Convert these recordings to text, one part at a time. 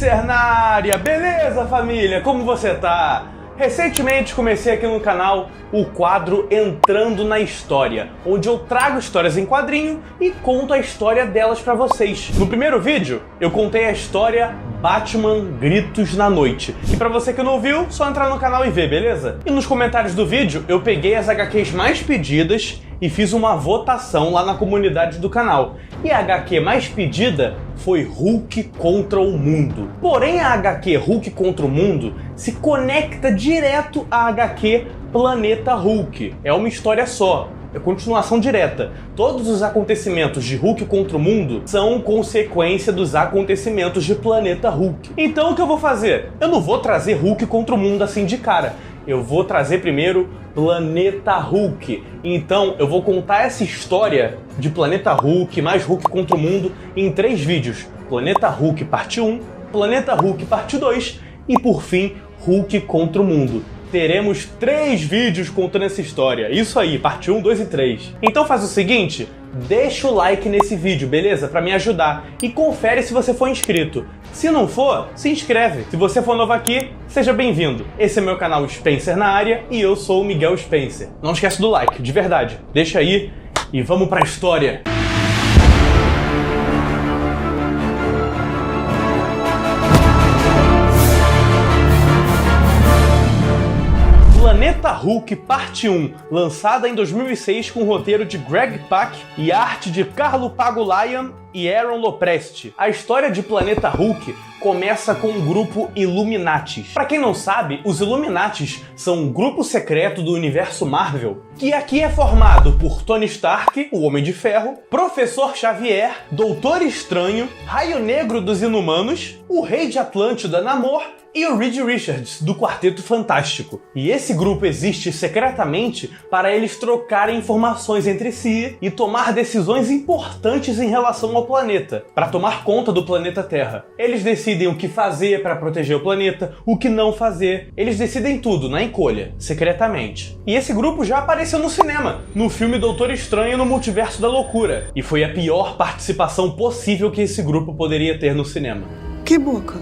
Spencer na área! Beleza, família? Como você tá? Recentemente comecei aqui no canal o quadro Entrando na História, onde eu trago histórias em quadrinho e conto a história delas pra vocês. No primeiro vídeo, eu contei a história Batman Gritos na Noite. E pra você que não viu, só entrar no canal e ver, beleza? E nos comentários do vídeo, eu peguei as HQs mais pedidas e fiz uma votação lá na comunidade do canal. E a HQ mais pedida foi Hulk contra o Mundo. Porém, a HQ Hulk contra o Mundo se conecta direto à HQ Planeta Hulk. É uma história só. É continuação direta. Todos os acontecimentos de Hulk contra o Mundo são consequência dos acontecimentos de Planeta Hulk. Então o que eu vou fazer? Eu não vou trazer Hulk contra o Mundo assim de cara. Eu vou trazer primeiro Planeta Hulk. Então eu vou contar essa história de Planeta Hulk mais Hulk contra o Mundo em 3 vídeos. Planeta Hulk parte 1, Planeta Hulk parte 2 e por fim Hulk contra o Mundo. Teremos 3 vídeos contando essa história. Isso aí, parte 1, 2 e 3. Então faz o seguinte, deixa o like nesse vídeo, beleza? Pra me ajudar. E confere se você for inscrito. Se não for, se inscreve. Se você for novo aqui, seja bem-vindo. Esse é meu canal Spencer na área e eu sou o Miguel Spencer. Não esquece do like, de verdade. Deixa aí e vamos pra história. Planeta Hulk Parte 1, lançada em 2006 com o roteiro de Greg Pak e arte de Carlo Pagulayan e Aaron Lopresti. A história de Planeta Hulk começa com o grupo Illuminatis. Para quem não sabe, os Illuminatis são um grupo secreto do universo Marvel, que aqui é formado por Tony Stark, o Homem de Ferro, Professor Xavier, Doutor Estranho, Raio Negro dos Inumanos, o Rei de Atlântida, Namor, e o Reed Richards, do Quarteto Fantástico. E esse grupo existe secretamente para eles trocarem informações entre si e tomar decisões importantes em relação ao planeta, para tomar conta do planeta Terra. Eles decidem o que fazer para proteger o planeta, o que não fazer. Eles decidem tudo na encolha, secretamente. E esse grupo já apareceu no cinema, no filme Doutor Estranho no Multiverso da Loucura. E foi a pior participação possível que esse grupo poderia ter no cinema. Que boca!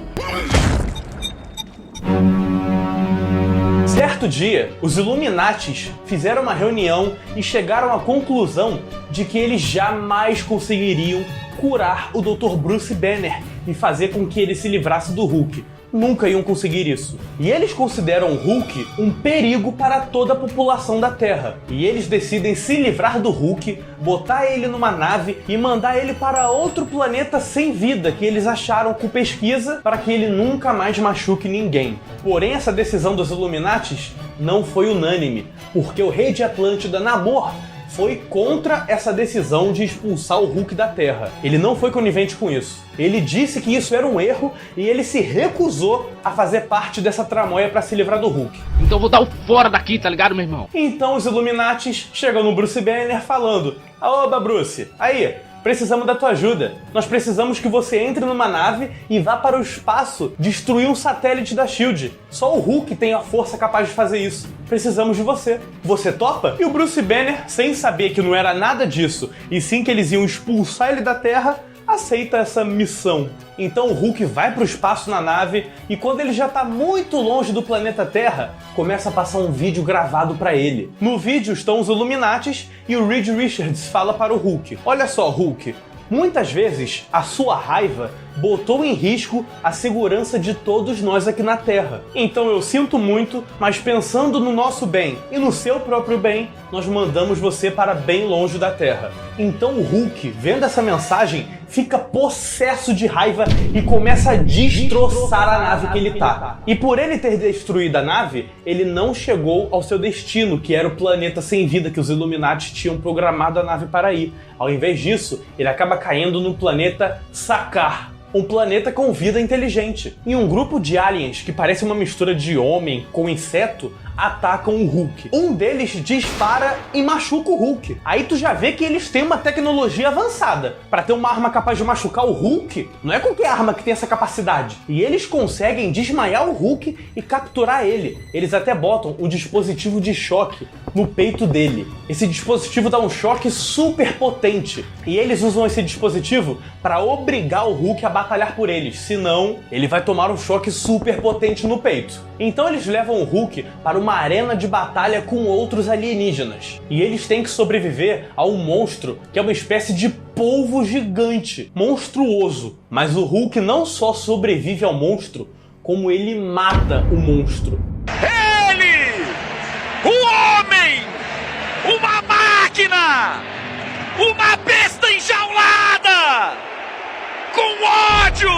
Certo dia, os Illuminatis fizeram uma reunião e chegaram à conclusão de que eles jamais conseguiriam curar o Dr. Bruce Banner e fazer com que ele se livrasse do Hulk. Nunca iam conseguir isso. E eles consideram o Hulk um perigo para toda a população da Terra. E eles decidem se livrar do Hulk, botar ele numa nave e mandar ele para outro planeta sem vida que eles acharam com pesquisa para que ele nunca mais machuque ninguém. Porém, essa decisão dos Illuminatis não foi unânime, porque o Rei de Atlântida, Namor, foi contra essa decisão de expulsar o Hulk da Terra. Ele não foi conivente com isso. Ele disse que isso era um erro e ele se recusou a fazer parte dessa tramóia para se livrar do Hulk. Então eu vou dar o fora daqui, tá ligado, meu irmão? Então os Illuminatis chegam no Bruce Banner falando: "Oba, Bruce, aí, precisamos da tua ajuda. Nós precisamos que você entre numa nave e vá para o espaço destruir um satélite da SHIELD. Só o Hulk tem a força capaz de fazer isso. Precisamos de você. Você topa?" E o Bruce Banner, sem saber que não era nada disso, e sim que eles iam expulsar ele da Terra, aceita essa missão. Então o Hulk vai para o espaço na nave e quando ele já está muito longe do planeta Terra, começa a passar um vídeo gravado para ele. No vídeo estão os Illuminatis e o Reed Richards fala para o Hulk: "Olha só, Hulk, muitas vezes a sua raiva botou em risco a segurança de todos nós aqui na Terra. Então eu sinto muito, mas pensando no nosso bem e no seu próprio bem, nós mandamos você para bem longe da Terra." Então o Hulk, vendo essa mensagem, fica possesso de raiva e começa a destroçar a nave que ele tá. E por ele ter destruído a nave, ele não chegou ao seu destino, que era o planeta sem vida que os Illuminati tinham programado a nave para ir. Ao invés disso, ele acaba caindo no planeta Sakaar, um planeta com vida inteligente. E um grupo de aliens que parece uma mistura de homem com inseto atacam o Hulk. Um deles dispara e machuca o Hulk. Aí tu já vê que eles têm uma tecnologia avançada. Para ter uma arma capaz de machucar o Hulk, não é qualquer arma que tem essa capacidade. E eles conseguem desmaiar o Hulk e capturar ele. Eles até botam um dispositivo de choque no peito dele. Esse dispositivo dá um choque super potente. E eles usam esse dispositivo para obrigar o Hulk a batalhar por eles. Senão, ele vai tomar um choque super potente no peito. Então eles levam o Hulk para uma arena de batalha com outros alienígenas. E eles têm que sobreviver a um monstro que é uma espécie de polvo gigante, monstruoso. Mas o Hulk não só sobrevive ao monstro, como ele mata o monstro. Ele! O homem! Uma máquina! Uma besta enjaulada! Com ódio!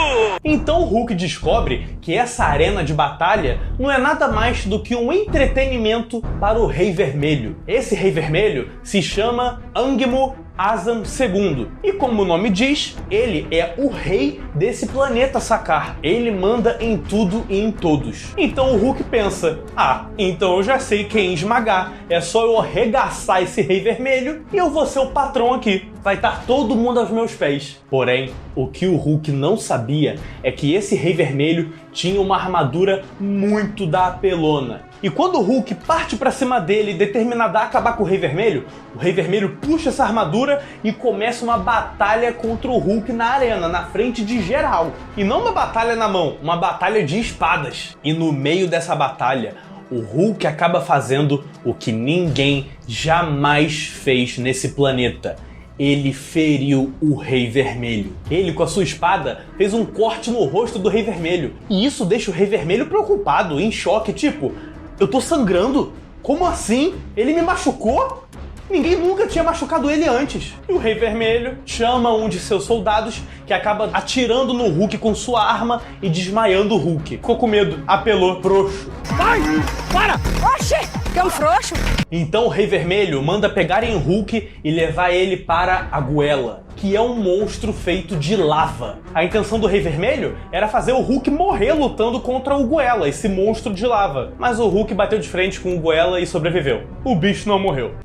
Então o Hulk descobre que essa arena de batalha não é nada mais do que um entretenimento para o Rei Vermelho. Esse Rei Vermelho se chama Angmo Asam II. E como o nome diz, ele é o rei desse planeta Sakaar. Ele manda em tudo e em todos. Então o Hulk pensa, então eu já sei quem esmagar. É só eu arregaçar esse Rei Vermelho e eu vou ser o patrão aqui. Vai estar todo mundo aos meus pés. Porém, o que o Hulk não sabia é que esse Rei Vermelho tinha uma armadura muito da apelona. E quando o Hulk parte pra cima dele, determinado a acabar com o Rei Vermelho puxa essa armadura e começa uma batalha contra o Hulk na arena, na frente de geral. E não uma batalha na mão, uma batalha de espadas. E no meio dessa batalha, o Hulk acaba fazendo o que ninguém jamais fez nesse planeta. Ele feriu o Rei Vermelho. Ele, com a sua espada, fez um corte no rosto do Rei Vermelho. E isso deixa o Rei Vermelho preocupado, em choque, tipo... Eu tô sangrando? Como assim? Ele me machucou? Ninguém nunca tinha machucado ele antes. E o Rei Vermelho chama um de seus soldados, que acaba atirando no Hulk com sua arma e desmaiando o Hulk. Ficou com medo, apelou, frouxo. Vai! Para! Oxê! Que é um frouxo? Então o Rei Vermelho manda pegarem o Hulk e levar ele para a Goela, que é um monstro feito de lava. A intenção do Rei Vermelho era fazer o Hulk morrer lutando contra o Goela, esse monstro de lava. Mas o Hulk bateu de frente com o Goela e sobreviveu. O bicho não morreu.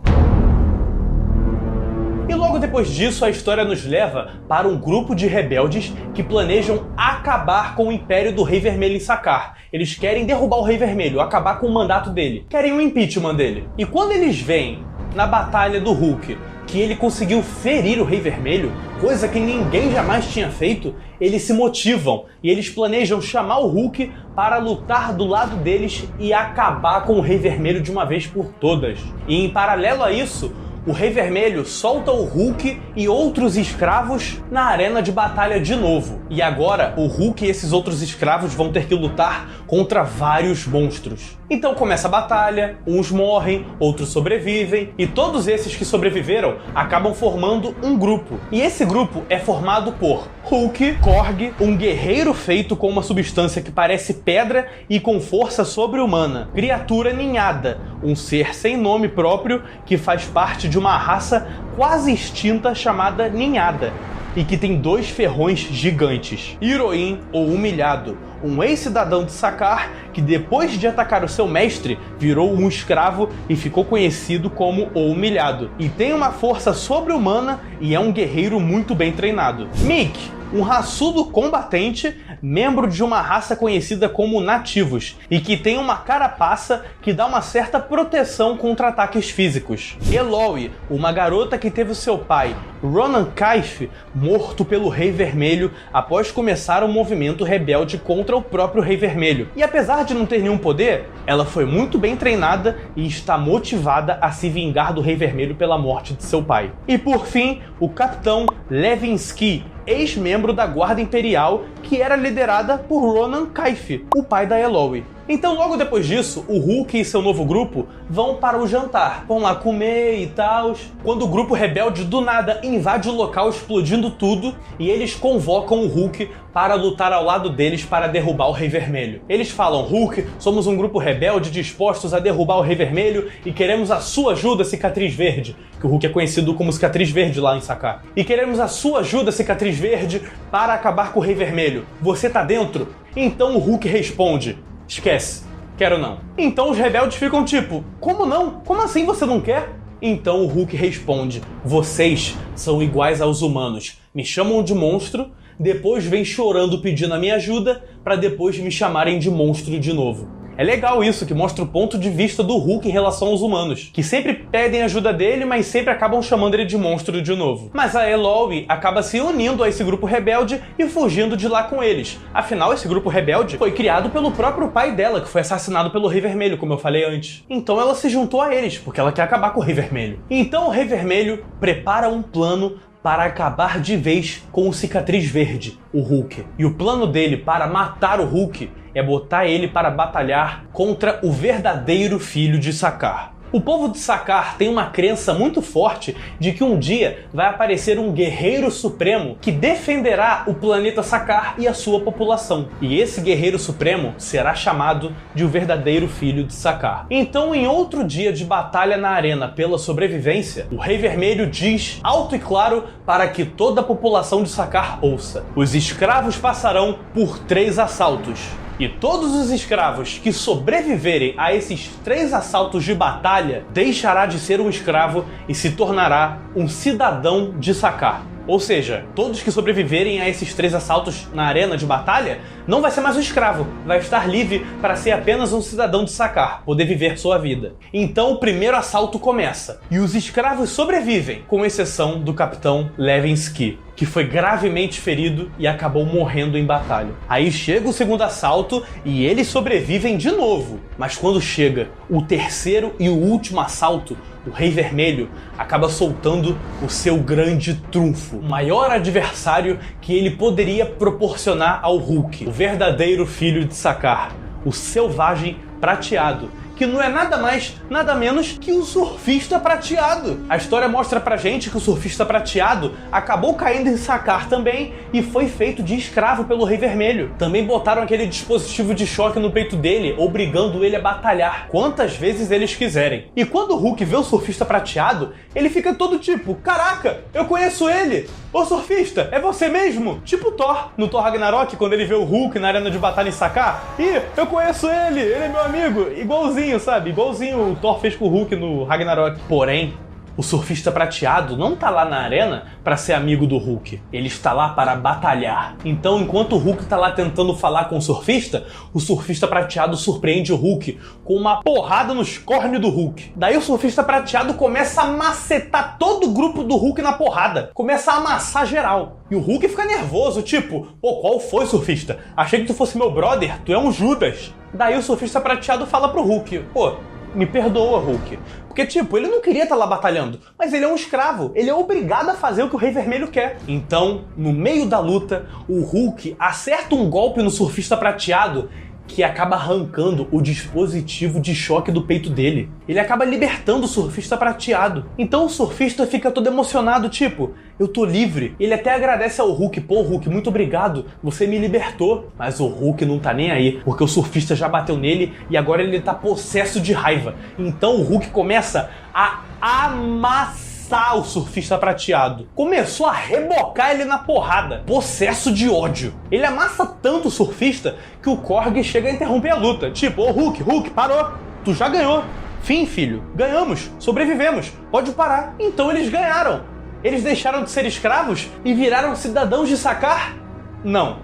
E logo depois disso, a história nos leva para um grupo de rebeldes que planejam acabar com o Império do Rei Vermelho em Sakaar. Eles querem derrubar o Rei Vermelho, acabar com o mandato dele. Querem o impeachment dele. E quando eles veem, na batalha do Hulk, que ele conseguiu ferir o Rei Vermelho, coisa que ninguém jamais tinha feito, eles se motivam e eles planejam chamar o Hulk para lutar do lado deles e acabar com o Rei Vermelho de uma vez por todas. E em paralelo a isso, o Rei Vermelho solta o Hulk e outros escravos na arena de batalha de novo. E agora, o Hulk e esses outros escravos vão ter que lutar contra vários monstros. Então começa a batalha, uns morrem, outros sobrevivem, e todos esses que sobreviveram acabam formando um grupo. E esse grupo é formado por Hulk, Korg, um guerreiro feito com uma substância que parece pedra e com força sobre-humana, Criatura Ninhada, um ser sem nome próprio que faz parte de uma raça quase extinta chamada Ninhada, e que tem 2 ferrões gigantes. Heroin, ou Humilhado, um ex-cidadão de Sakaar que depois de atacar o seu mestre, virou um escravo e ficou conhecido como o Humilhado. E tem uma força sobre-humana e é um guerreiro muito bem treinado. Mick, um raçudo combatente, membro de uma raça conhecida como nativos, e que tem uma carapaça que dá uma certa proteção contra ataques físicos. Eloy, uma garota que teve o seu pai, Ronan Kaif, morto pelo Rei Vermelho após começar um movimento rebelde contra o próprio Rei Vermelho. E apesar de não ter nenhum poder, ela foi muito bem treinada e está motivada a se vingar do Rei Vermelho pela morte de seu pai. E por fim, o Capitão Levinsky, ex-membro da Guarda Imperial, que era liderada por Ronan Kaif, o pai da Eloy. Então logo depois disso, o Hulk e seu novo grupo vão para o jantar, vão lá comer e tal, quando o grupo rebelde do nada invade o local explodindo tudo e eles convocam o Hulk para lutar ao lado deles para derrubar o Rei Vermelho. Eles falam: Hulk, somos um grupo rebelde dispostos a derrubar o Rei Vermelho e queremos a sua ajuda, Cicatriz Verde, que o Hulk é conhecido como Cicatriz Verde lá em Sakaar. E queremos a sua ajuda, Cicatriz Verde, para acabar com o Rei Vermelho. Você tá dentro? Então o Hulk responde: esquece, Quero não. Então os rebeldes ficam tipo, como não? Como assim você não quer? Então o Hulk responde, vocês são iguais aos humanos, me chamam de monstro, depois vêm chorando pedindo a minha ajuda, pra depois me chamarem de monstro de novo. É legal isso, que mostra o ponto de vista do Hulk em relação aos humanos, que sempre pedem ajuda dele, mas sempre acabam chamando ele de monstro de novo. Mas a Eloy acaba se unindo a esse grupo rebelde e fugindo de lá com eles. Afinal, esse grupo rebelde foi criado pelo próprio pai dela, que foi assassinado pelo Rei Vermelho, como eu falei antes. Então ela se juntou a eles, porque ela quer acabar com o Rei Vermelho. Então o Rei Vermelho prepara um plano para acabar de vez com o Cicatriz Verde, o Hulk. E o plano dele para matar o Hulk é botar ele para batalhar contra o verdadeiro filho de Sakaar. O povo de Sakaar tem uma crença muito forte de que um dia vai aparecer um guerreiro supremo que defenderá o planeta Sakaar e a sua população. E esse guerreiro supremo será chamado de o verdadeiro filho de Sakaar. Então, em outro dia de batalha na arena pela sobrevivência, o Rei Vermelho diz alto e claro para que toda a população de Sakaar ouça: os escravos passarão por 3 assaltos. E todos os escravos que sobreviverem a esses 3 assaltos de batalha deixará de ser um escravo e se tornará um cidadão de Sakaar. Ou seja, todos que sobreviverem a esses 3 assaltos na arena de batalha não vai ser mais um escravo, vai estar livre para ser apenas um cidadão de Sakaar, poder viver sua vida. Então o primeiro assalto começa, e os escravos sobrevivem, com exceção do capitão Levinsky, que foi gravemente ferido e acabou morrendo em batalha. Aí chega o segundo assalto e eles sobrevivem de novo. Mas quando chega o terceiro e o último assalto, o Rei Vermelho acaba soltando o seu grande trunfo, o maior adversário que ele poderia proporcionar ao Hulk, o verdadeiro filho de Sakaar, o Selvagem Prateado, que não é nada mais, nada menos que o Surfista Prateado. A história mostra pra gente que o Surfista Prateado acabou caindo em Sakaar também e foi feito de escravo pelo Rei Vermelho. Também botaram aquele dispositivo de choque no peito dele, obrigando ele a batalhar quantas vezes eles quiserem. E quando o Hulk vê o Surfista Prateado, ele fica todo tipo, caraca, eu conheço ele! Ô Surfista, é você mesmo? Tipo Thor, no Thor Ragnarok, quando ele vê o Hulk na arena de batalha em Sakaar. Ih, eu conheço ele é meu amigo, igualzinho, sabe? Igualzinho o Thor fez com o Hulk no Ragnarok. Porém, o Surfista Prateado não tá lá na arena para ser amigo do Hulk. Ele está lá para batalhar. Então, enquanto o Hulk tá lá tentando falar com o Surfista Prateado surpreende o Hulk com uma porrada nos córneos do Hulk. Daí o Surfista Prateado começa a macetar todo o grupo do Hulk na porrada. Começa a amassar geral. E o Hulk fica nervoso, tipo, pô, qual foi, Surfista? Achei que tu fosse meu brother, tu é um Judas. Daí o Surfista Prateado fala pro Hulk, pô, me perdoa, Hulk. Porque, tipo, ele não queria estar lá batalhando, mas ele é um escravo, ele é obrigado a fazer o que o Rei Vermelho quer. Então, no meio da luta, o Hulk acerta um golpe no Surfista Prateado que acaba arrancando o dispositivo de choque do peito dele. Ele acaba libertando o Surfista Prateado. Então o Surfista fica todo emocionado, tipo, eu tô livre. Ele até agradece ao Hulk, pô Hulk, muito obrigado, você me libertou. Mas o Hulk não tá nem aí, porque o Surfista já bateu nele e agora ele tá possesso de raiva. Então o Hulk começa a amassar o Surfista Prateado. Começou a rebocar ele na porrada, possesso de ódio. Ele amassa tanto o Surfista que o Korg chega a interromper a luta. Tipo, ô Hulk, parou, tu já ganhou. Fim, filho, ganhamos, sobrevivemos, pode parar. Então eles ganharam. Eles deixaram de ser escravos e viraram cidadãos de Sakaar? Não,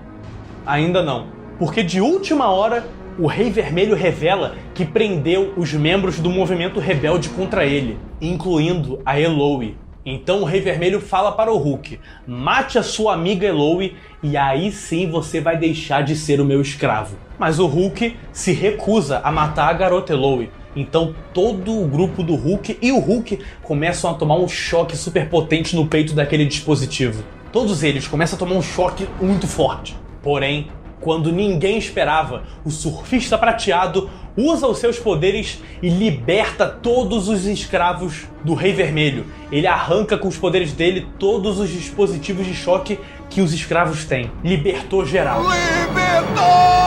ainda não. Porque de última hora, o Rei Vermelho revela que prendeu os membros do movimento rebelde contra ele, incluindo a Eloy. Então o Rei Vermelho fala para o Hulk, mate a sua amiga Eloy e aí sim você vai deixar de ser o meu escravo. Mas o Hulk se recusa a matar a garota Eloy. Então todo o grupo do Hulk e o Hulk começam a tomar um choque super potente no peito daquele dispositivo. Todos eles começam a tomar um choque muito forte. Porém, quando ninguém esperava, o Surfista Prateado usa os seus poderes e liberta todos os escravos do Rei Vermelho. Ele arranca com os poderes dele todos os dispositivos de choque que os escravos têm. Libertou geral. Libertou!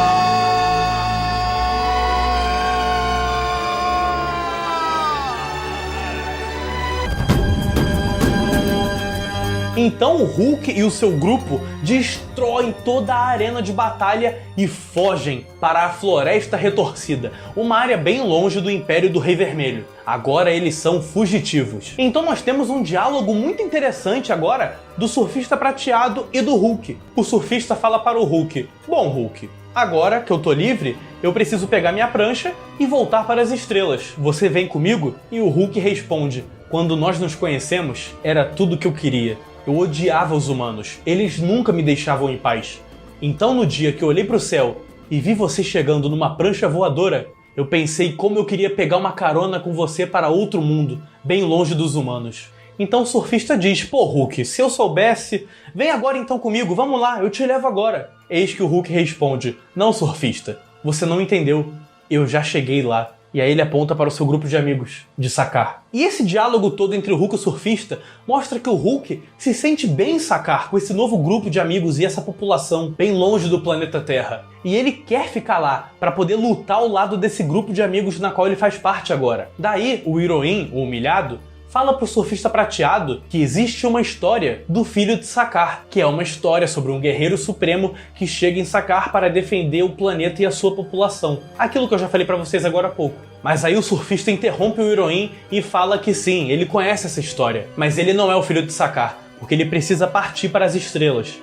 Então o Hulk e o seu grupo destroem toda a arena de batalha e fogem para a Floresta Retorcida, uma área bem longe do Império do Rei Vermelho. Agora eles são fugitivos. Então nós temos um diálogo muito interessante agora do Surfista Prateado e do Hulk. O surfista fala para o Hulk: "Bom, Hulk, agora que eu tô livre, eu preciso pegar minha prancha e voltar para as estrelas. Você vem comigo?" E o Hulk responde: "Quando nós nos conhecemos, era tudo que eu queria. Eu odiava os humanos. Eles nunca me deixavam em paz. Então no dia que eu olhei para o céu e vi você chegando numa prancha voadora, eu pensei como eu queria pegar uma carona com você para outro mundo, bem longe dos humanos." Então o surfista diz: "Pô, Hulk, se eu soubesse... Vem agora então comigo, vamos lá, eu te levo agora." Eis que o Hulk responde: "Não, surfista, você não entendeu. Eu já cheguei lá." E aí ele aponta para o seu grupo de amigos, de Sakaar. E esse diálogo todo entre o Hulk e o surfista mostra que o Hulk se sente bem em Sakaar com esse novo grupo de amigos e essa população bem longe do planeta Terra. E ele quer ficar lá para poder lutar ao lado desse grupo de amigos na qual ele faz parte agora. Daí o Hiroin, o humilhado, fala pro surfista prateado que existe uma história do filho de Sakaar, que é uma história sobre um guerreiro supremo que chega em Sakaar para defender o planeta e a sua população. Aquilo que eu já falei pra vocês agora há pouco. Mas aí o surfista interrompe o Hiroin e fala que sim, ele conhece essa história, mas ele não é o filho de Sakaar, porque ele precisa partir para as estrelas.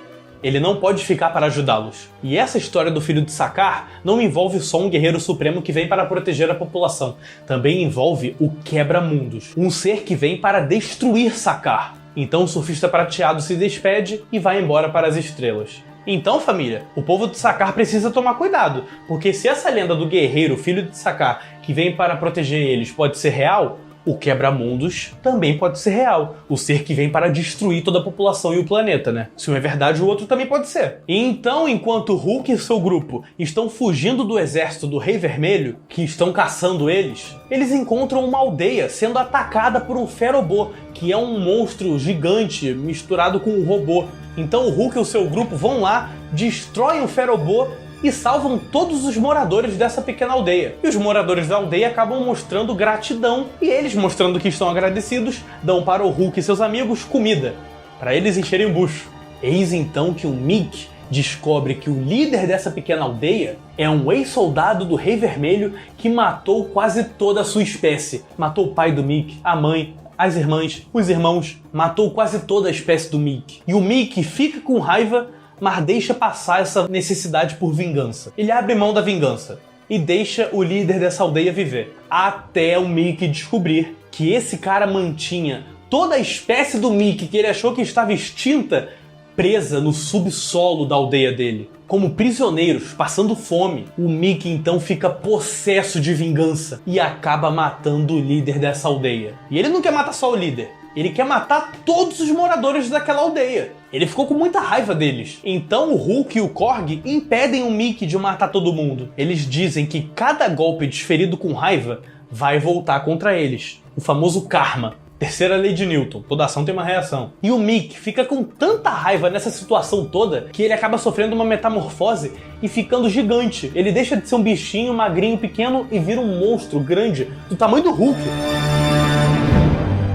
Ele não pode ficar para ajudá-los. E essa história do filho de Sakaar não envolve só um guerreiro supremo que vem para proteger a população. Também envolve o Quebra-Mundos, um ser que vem para destruir Sakaar. Então o surfista prateado se despede e vai embora para as estrelas. Então, família, o povo de Sakaar precisa tomar cuidado, porque se essa lenda do guerreiro, filho de Sakaar, que vem para proteger eles, pode ser real, o Quebra-Mundos também pode ser real. O ser que vem para destruir toda a população e o planeta, né? Se um é verdade, o outro também pode ser. E então, enquanto Hulk e seu grupo estão fugindo do exército do Rei Vermelho, que estão caçando eles, eles encontram uma aldeia sendo atacada por um Ferobô, que é um monstro gigante misturado com um robô. Então o Hulk e o seu grupo vão lá, destroem o Ferobô e salvam todos os moradores dessa pequena aldeia. E os moradores da aldeia acabam mostrando gratidão, e eles, mostrando que estão agradecidos, dão para o Hulk e seus amigos comida, para eles encherem o bucho. Eis então que o Mick descobre que o líder dessa pequena aldeia é um ex-soldado do Rei Vermelho que matou quase toda a sua espécie. Matou o pai do Mick, a mãe, as irmãs, os irmãos, matou quase toda a espécie do Mick. E o Mick fica com raiva, mas deixa passar essa necessidade por vingança. Ele abre mão da vingança e deixa o líder dessa aldeia viver. Até o Mickey descobrir que esse cara mantinha toda a espécie do Mickey que ele achou que estava extinta presa no subsolo da aldeia dele. Como prisioneiros, passando fome, o Mickey então fica possesso de vingança e acaba matando o líder dessa aldeia. E ele não quer matar só o líder. Ele quer matar todos os moradores daquela aldeia. Ele ficou com muita raiva deles. Então o Hulk e o Korg impedem o Mickey de matar todo mundo. Eles dizem que cada golpe desferido com raiva vai voltar contra eles. O famoso karma. Terceira lei de Newton, toda ação tem uma reação. E o Mickey fica com tanta raiva nessa situação toda que ele acaba sofrendo uma metamorfose e ficando gigante. Ele deixa de ser um bichinho magrinho pequeno e vira um monstro grande do tamanho do Hulk.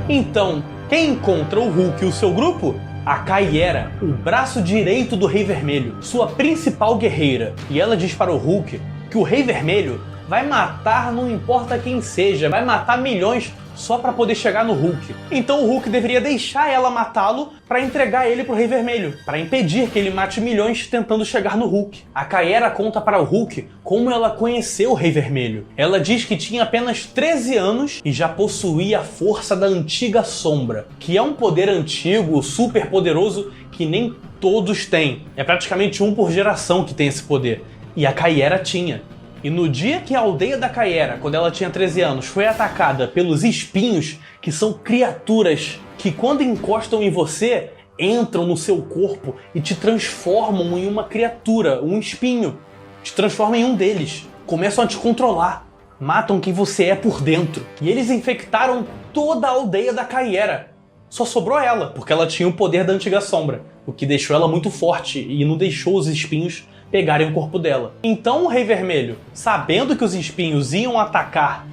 Então, quem encontra o Hulk e o seu grupo? A Kaiera, o braço direito do Rei Vermelho, sua principal guerreira. E ela diz para o Hulk que o Rei Vermelho vai matar não importa quem seja, vai matar milhões só para poder chegar no Hulk. Então o Hulk deveria deixar ela matá-lo para entregar ele pro Rei Vermelho, para impedir que ele mate milhões tentando chegar no Hulk. A Kaiera conta para o Hulk como ela conheceu o Rei Vermelho. Ela diz que tinha apenas 13 anos e já possuía a força da antiga sombra, que é um poder antigo, super poderoso, que nem todos têm. É praticamente um por geração que tem esse poder. E a Kaiera tinha. E no dia que a aldeia da Kaiera, quando ela tinha 13 anos, foi atacada pelos espinhos, que são criaturas que quando encostam em você, entram no seu corpo e te transformam em uma criatura, um espinho. Te transformam em um deles. Começam a te controlar. Matam quem você é por dentro. E eles infectaram toda a aldeia da Kaiera. Só sobrou ela, porque ela tinha o poder da antiga sombra, o que deixou ela muito forte e não deixou os espinhos pegarem o corpo dela. Então o Rei Vermelho, sabendo que os espinhos iam atacar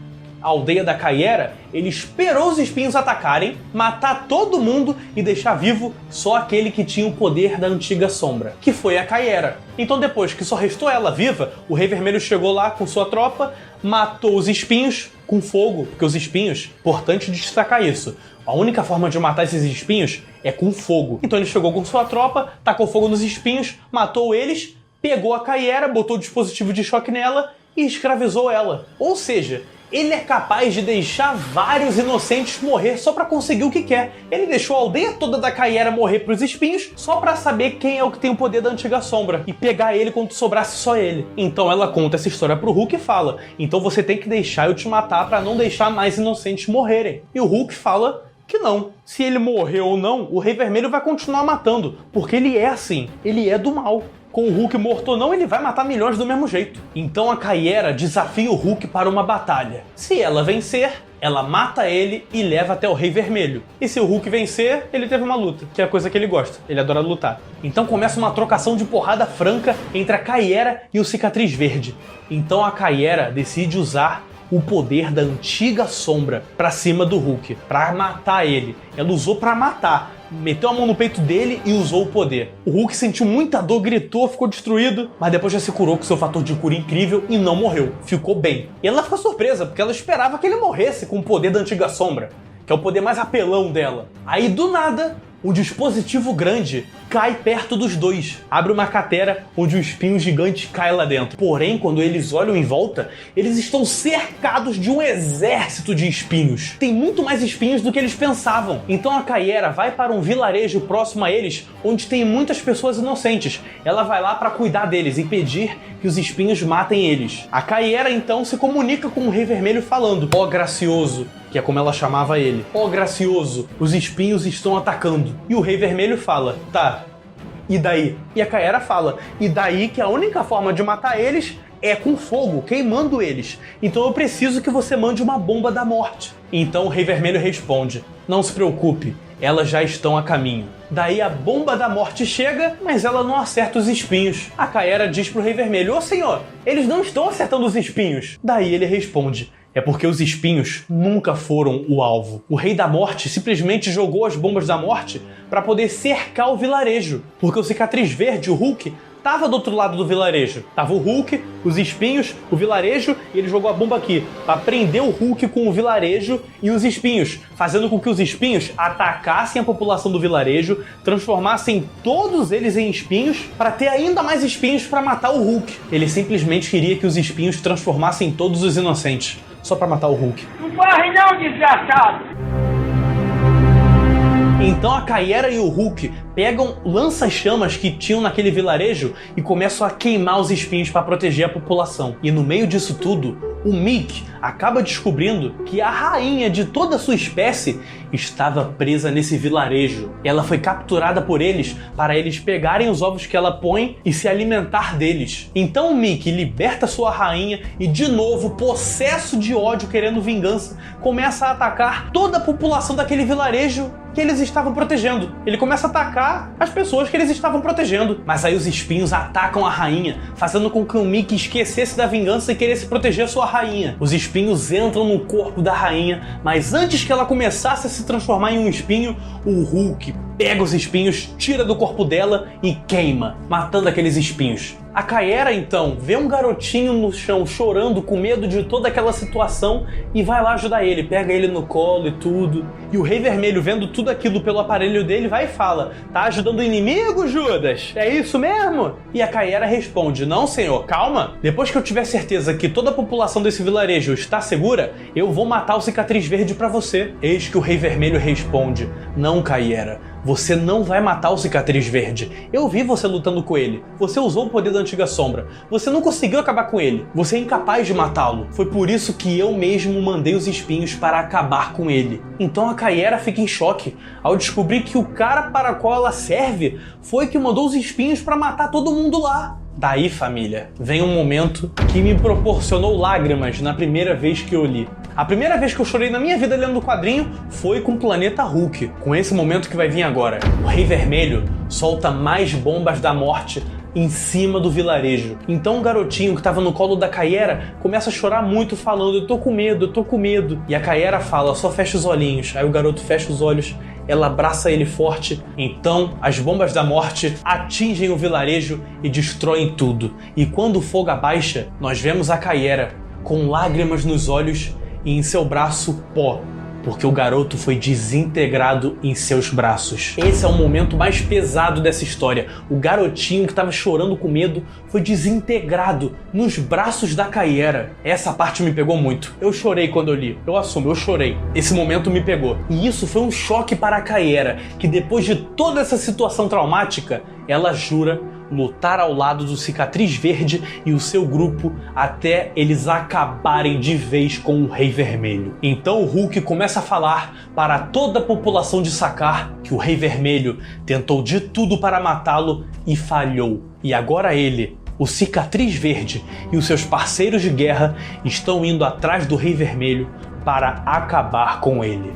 a aldeia da Caiera, ele esperou os espinhos atacarem, matar todo mundo e deixar vivo só aquele que tinha o poder da antiga sombra, que foi a Caiera. Então depois que só restou ela viva, o Rei Vermelho chegou lá com sua tropa, matou os espinhos com fogo, porque os espinhos, importante destacar isso, a única forma de matar esses espinhos é com fogo. Então ele chegou com sua tropa, tacou fogo nos espinhos, matou eles, pegou a Caiera, botou o dispositivo de choque nela e escravizou ela. Ou seja, ele é capaz de deixar vários inocentes morrer só pra conseguir o que quer. Ele deixou a aldeia toda da Caiera morrer pros espinhos só pra saber quem é o que tem o poder da antiga sombra e pegar ele quando sobrasse só ele. Então ela conta essa história pro Hulk e fala: então você tem que deixar eu te matar pra não deixar mais inocentes morrerem. E o Hulk fala que não. Se ele morrer ou não, o Rei Vermelho vai continuar matando, porque ele é assim, ele é do mal. Com o Hulk morto ou não, ele vai matar milhões do mesmo jeito. Então a Caiera desafia o Hulk para uma batalha. Se ela vencer, ela mata ele e leva até o Rei Vermelho. E se o Hulk vencer, ele teve uma luta, que é a coisa que ele gosta. Ele adora lutar. Então começa uma trocação de porrada franca entre a Caiera e o Cicatriz Verde. Então a Caiera decide usar o poder da antiga sombra pra cima do Hulk, pra matar ele. Ela usou pra matar. Meteu a mão no peito dele e usou o poder. O Hulk sentiu muita dor, gritou, ficou destruído, mas depois já se curou com seu fator de cura incrível e não morreu. Ficou bem. E ela ficou surpresa, porque ela esperava que ele morresse com o poder da antiga sombra, que é o poder mais apelão dela. Aí, do nada, um dispositivo grande cai perto dos dois. Abre uma cratera onde um espinho gigante cai lá dentro. Porém, quando eles olham em volta, eles estão cercados de um exército de espinhos. Tem muito mais espinhos do que eles pensavam. Então a Caiera vai para um vilarejo próximo a eles, onde tem muitas pessoas inocentes. Ela vai lá para cuidar deles e pedir que os espinhos matem eles. A Caiera então se comunica com o Rei Vermelho falando: ó gracioso, que é como ela chamava ele. Ó gracioso, os espinhos estão atacando. E o Rei Vermelho fala: tá, e daí? E a Caiera fala: e daí que a única forma de matar eles é com fogo, queimando eles. Então eu preciso que você mande uma bomba da morte. Então o Rei Vermelho responde: não se preocupe, elas já estão a caminho. Daí a bomba da morte chega, mas ela não acerta os espinhos. A Caiera diz pro Rei Vermelho: ô senhor, eles não estão acertando os espinhos. Daí ele responde: é porque os espinhos nunca foram o alvo. O Rei da Morte simplesmente jogou as bombas da morte para poder cercar o vilarejo, porque o Cicatriz Verde, o Hulk, tava do outro lado do vilarejo. Tava o Hulk, os espinhos, o vilarejo, e ele jogou a bomba aqui para prender o Hulk com o vilarejo e os espinhos, fazendo com que os espinhos atacassem a população do vilarejo, transformassem todos eles em espinhos para ter ainda mais espinhos para matar o Hulk. Ele simplesmente queria que os espinhos transformassem todos os inocentes, só para matar o Hulk. Não corre não, desgraçado! Então a Caiera e o Hulk pegam lança-chamas que tinham naquele vilarejo e começam a queimar os espinhos para proteger a população. E no meio disso tudo, o Mick acaba descobrindo que a rainha de toda a sua espécie estava presa nesse vilarejo. Ela foi capturada por eles para eles pegarem os ovos que ela põe e se alimentar deles. Então o Mick liberta sua rainha e, de novo, possesso de ódio, querendo vingança, começa a atacar toda a população daquele vilarejo que eles estavam protegendo. Ele começa a atacar as pessoas que eles estavam protegendo. Mas aí os espinhos atacam a rainha, fazendo com que o Mickey esquecesse da vingança e queresse proteger sua rainha. Os espinhos entram no corpo da rainha, mas antes que ela começasse a se transformar em um espinho, o Hulk pega os espinhos, tira do corpo dela e queima, matando aqueles espinhos. A Caiera, então, vê um garotinho no chão chorando com medo de toda aquela situação e vai lá ajudar ele, pega ele no colo e tudo. E o Rei Vermelho, vendo tudo aquilo pelo aparelho dele, vai e fala: tá ajudando o inimigo, Judas? É isso mesmo? E a Caiera responde: não, senhor, calma. Depois que eu tiver certeza que toda a população desse vilarejo está segura, eu vou matar o Cicatriz Verde pra você. Eis que o Rei Vermelho responde: não, Caiera, você não vai matar o Cicatriz Verde. Eu vi você lutando com ele. Você usou o poder da antiga sombra. Você não conseguiu acabar com ele. Você é incapaz de matá-lo. Foi por isso que eu mesmo mandei os espinhos para acabar com ele. Então a Caiera fica em choque ao descobrir que o cara para qual ela serve foi que mandou os espinhos para matar todo mundo lá. Daí, família, vem um momento que me proporcionou lágrimas na primeira vez que eu li. A primeira vez que eu chorei na minha vida lendo o quadrinho foi com o Planeta Hulk, com esse momento que vai vir agora. O Rei Vermelho solta mais bombas da morte em cima do vilarejo. Então o garotinho que estava no colo da Kaera começa a chorar muito, falando: eu tô com medo, eu tô com medo. E a Kaera fala: só fecha os olhinhos. Aí o garoto fecha os olhos, ela abraça ele forte. Então as bombas da morte atingem o vilarejo e destroem tudo. E quando o fogo abaixa, nós vemos a Kaera com lágrimas nos olhos e em seu braço pó, porque o garoto foi desintegrado em seus braços. Esse é o momento mais pesado dessa história. O garotinho que estava chorando com medo foi desintegrado nos braços da Kaera. Essa parte me pegou muito. Eu chorei quando eu li. Eu assumo, eu chorei. Esse momento me pegou. E isso foi um choque para a Kaera, que depois de toda essa situação traumática, ela jura lutar ao lado do Cicatriz Verde e o seu grupo até eles acabarem de vez com o Rei Vermelho. Então o Hulk começa a falar para toda a população de Sakaar que o Rei Vermelho tentou de tudo para matá-lo e falhou. E agora ele, o Cicatriz Verde e os seus parceiros de guerra estão indo atrás do Rei Vermelho para acabar com ele.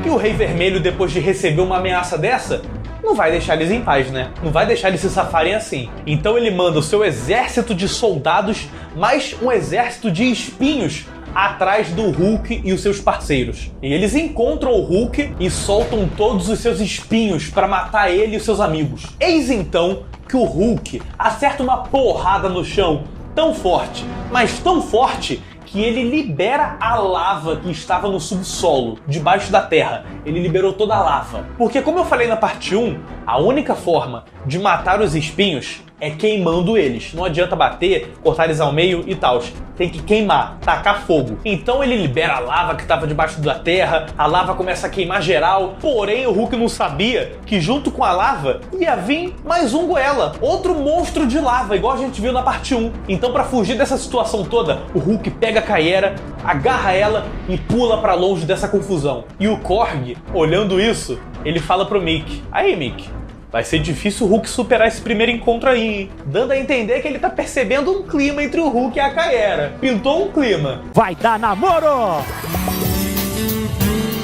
E o Rei Vermelho, depois de receber uma ameaça dessa, não vai deixar eles em paz, né? Não vai deixar eles se safarem assim. Então ele manda o seu exército de soldados, mais um exército de espinhos atrás do Hulk e os seus parceiros. E eles encontram o Hulk e soltam todos os seus espinhos para matar ele e os seus amigos. Eis então que o Hulk acerta uma porrada no chão tão forte, mas tão forte, que ele libera a lava que estava no subsolo, debaixo da terra. Ele liberou toda a lava. Porque, como eu falei na parte 1, a única forma de matar os espinhos é queimando eles. Não adianta bater, cortar eles ao meio e tal. Tem que queimar, tacar fogo. Então ele libera a lava que estava debaixo da terra, a lava começa a queimar geral. Porém, o Hulk não sabia que junto com a lava ia vir mais um Goela, outro monstro de lava, igual a gente viu na parte 1. Então, para fugir dessa situação toda, o Hulk pega a Kaera, agarra ela e pula para longe dessa confusão. E o Korg, olhando isso, ele fala pro Mickey: aí, Mickey, vai ser difícil o Hulk superar esse primeiro encontro aí, hein? Dando a entender que ele tá percebendo um clima entre o Hulk e a Kaera. Pintou um clima. Vai dar namoro!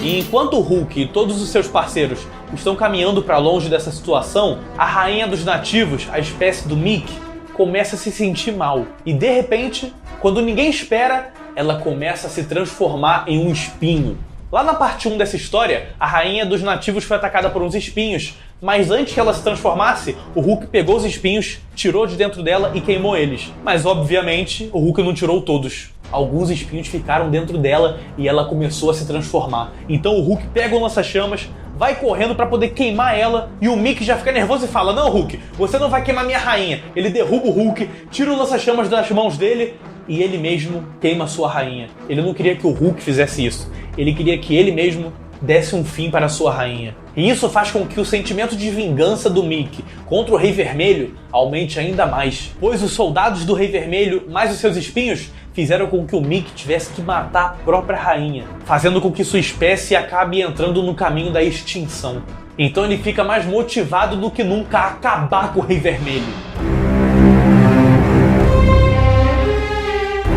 E enquanto o Hulk e todos os seus parceiros estão caminhando para longe dessa situação, a rainha dos nativos, a espécie do Mickey, começa a se sentir mal. E de repente, quando ninguém espera, ela começa a se transformar em um espinho. Lá na parte 1 dessa história, a rainha dos nativos foi atacada por uns espinhos, mas antes que ela se transformasse, o Hulk pegou os espinhos, tirou de dentro dela e queimou eles. Mas obviamente, o Hulk não tirou todos. Alguns espinhos ficaram dentro dela e ela começou a se transformar. Então o Hulk pega o lança-chamas, vai correndo pra poder queimar ela, e o Mickey já fica nervoso e fala: não, Hulk, você não vai queimar minha rainha. Ele derruba o Hulk, tira o lança-chamas das mãos dele e ele mesmo queima a sua rainha. Ele não queria que o Hulk fizesse isso. Ele queria que ele mesmo desse um fim para a sua rainha. E isso faz com que o sentimento de vingança do Mickey contra o Rei Vermelho aumente ainda mais, pois os soldados do Rei Vermelho, mais os seus espinhos, fizeram com que o Mickey tivesse que matar a própria rainha, fazendo com que sua espécie acabe entrando no caminho da extinção. Então ele fica mais motivado do que nunca a acabar com o Rei Vermelho.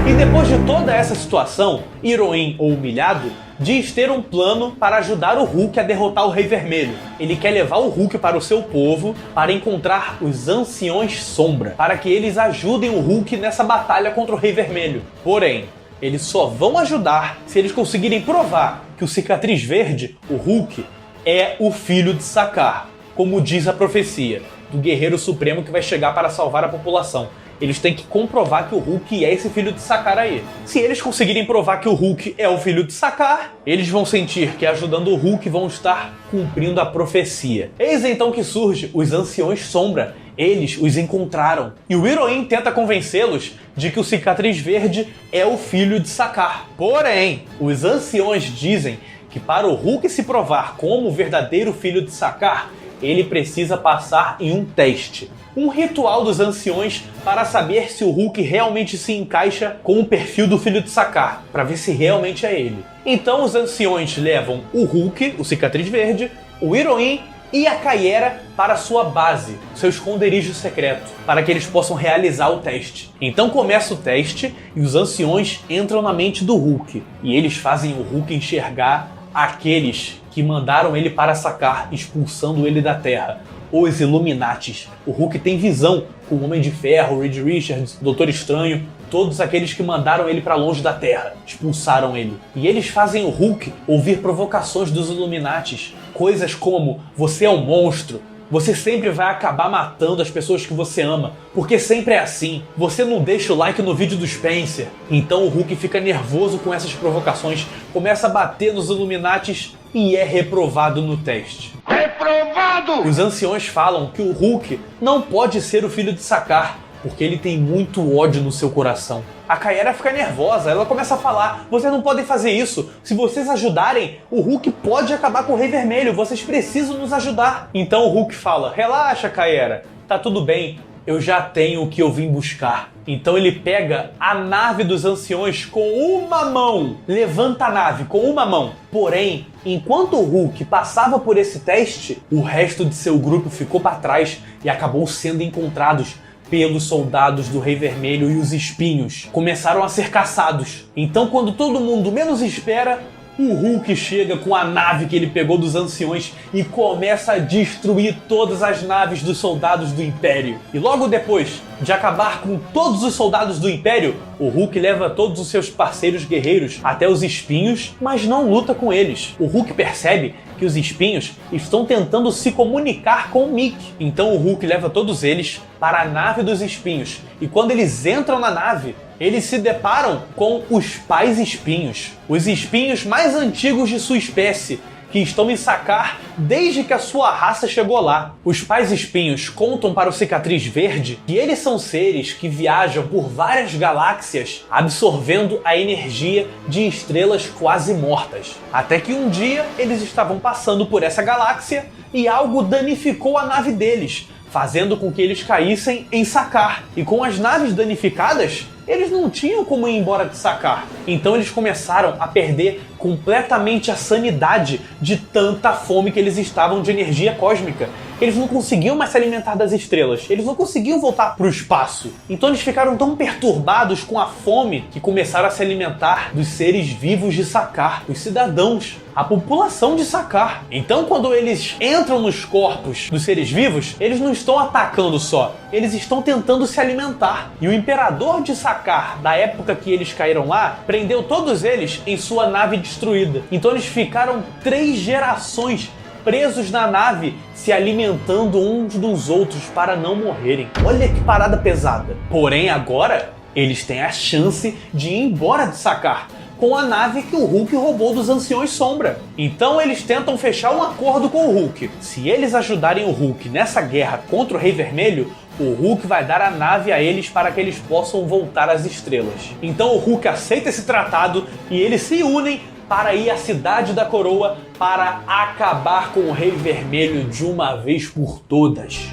E depois de toda essa situação, Irohin, ou humilhado, diz ter um plano para ajudar o Hulk a derrotar o Rei Vermelho. Ele quer levar o Hulk para o seu povo para encontrar os Anciões Sombra, para que eles ajudem o Hulk nessa batalha contra o Rei Vermelho. Porém, eles só vão ajudar se eles conseguirem provar que o Cicatriz Verde, o Hulk, é o filho de Sakaar, como diz a profecia do Guerreiro Supremo que vai chegar para salvar a população. Eles têm que comprovar que o Hulk é esse filho de Sakaar aí. Se eles conseguirem provar que o Hulk é o filho de Sakaar, eles vão sentir que ajudando o Hulk vão estar cumprindo a profecia. Eis então que surge os Anciões Sombra. Eles os encontraram. E o Irohin tenta convencê-los de que o Cicatriz Verde é o filho de Sakaar. Porém, os Anciões dizem que para o Hulk se provar como o verdadeiro filho de Sakaar, ele precisa passar em um teste. Um ritual dos Anciões para saber se o Hulk realmente se encaixa com o perfil do filho de Sakaar, para ver se realmente é ele. Então os Anciões levam o Hulk, o Cicatriz Verde, o Irohin e a Kaera para sua base, seu esconderijo secreto, para que eles possam realizar o teste. Então começa o teste e os Anciões entram na mente do Hulk, e eles fazem o Hulk enxergar aqueles que mandaram ele para Sakaar, expulsando ele da Terra. os Illuminatis. O Hulk tem visão com o Homem de Ferro, Reed Richards, Doutor Estranho, todos aqueles que mandaram ele pra longe da Terra, expulsaram ele. E eles fazem o Hulk ouvir provocações dos Illuminatis, coisas como: você é um monstro, você sempre vai acabar matando as pessoas que você ama, porque sempre é assim, você não deixa o like no vídeo do Spencer. Então o Hulk fica nervoso com essas provocações, começa a bater nos Illuminatis e é reprovado no teste. Reprovado! Os anciões falam que o Hulk não pode ser o filho de Sakaar, porque ele tem muito ódio no seu coração. A Kaera fica nervosa, ela começa a falar: vocês não podem fazer isso, se vocês ajudarem, o Hulk pode acabar com o Rei Vermelho, vocês precisam nos ajudar. Então o Hulk fala: relaxa, Kaera, tá tudo bem, eu já tenho o que eu vim buscar. Então ele pega a nave dos anciões com uma mão, levanta a nave com uma mão. Porém, enquanto o Hulk passava por esse teste, o resto de seu grupo ficou para trás e acabou sendo encontrados pelos soldados do Rei Vermelho, e os espinhos começaram a ser caçados. Então, quando todo mundo menos espera, o Hulk chega com a nave que ele pegou dos anciões e começa a destruir todas as naves dos soldados do Império. E logo depois de acabar com todos os soldados do Império, o Hulk leva todos os seus parceiros guerreiros até os espinhos, mas não luta com eles. O Hulk percebe que os espinhos estão tentando se comunicar com o Mickey. Então o Hulk leva todos eles para a nave dos espinhos. E quando eles entram na nave, eles se deparam com os pais espinhos. Os espinhos mais antigos de sua espécie, que estão em Sakaar desde que a sua raça chegou lá. Os pais espinhos contam para o Cicatriz Verde que eles são seres que viajam por várias galáxias absorvendo a energia de estrelas quase mortas. Até que um dia eles estavam passando por essa galáxia e algo danificou a nave deles, fazendo com que eles caíssem em Sakaar. E com as naves danificadas, eles não tinham como ir embora de Sakaar. Então eles começaram a perder completamente a sanidade de tanta fome que eles estavam de energia cósmica. Eles não conseguiam mais se alimentar das estrelas, eles não conseguiam voltar para o espaço. Então eles ficaram tão perturbados com a fome que começaram a se alimentar dos seres vivos de Sakaar, os cidadãos, a população de Sakaar. Então quando eles entram nos corpos dos seres vivos, eles não estão atacando só, eles estão tentando se alimentar. E o imperador de Sakaar, da época que eles caíram lá, prendeu todos eles em sua nave destruída. Então eles ficaram 3 gerações presos na nave, se alimentando uns dos outros para não morrerem. Olha que parada pesada. Porém agora, eles têm a chance de ir embora de Sakaar com a nave que o Hulk roubou dos Anciões Sombra. Então eles tentam fechar um acordo com o Hulk. Se eles ajudarem o Hulk nessa guerra contra o Rei Vermelho, o Hulk vai dar a nave a eles para que eles possam voltar às estrelas. Então o Hulk aceita esse tratado e eles se unem para ir à Cidade da Coroa para acabar com o Rei Vermelho de uma vez por todas.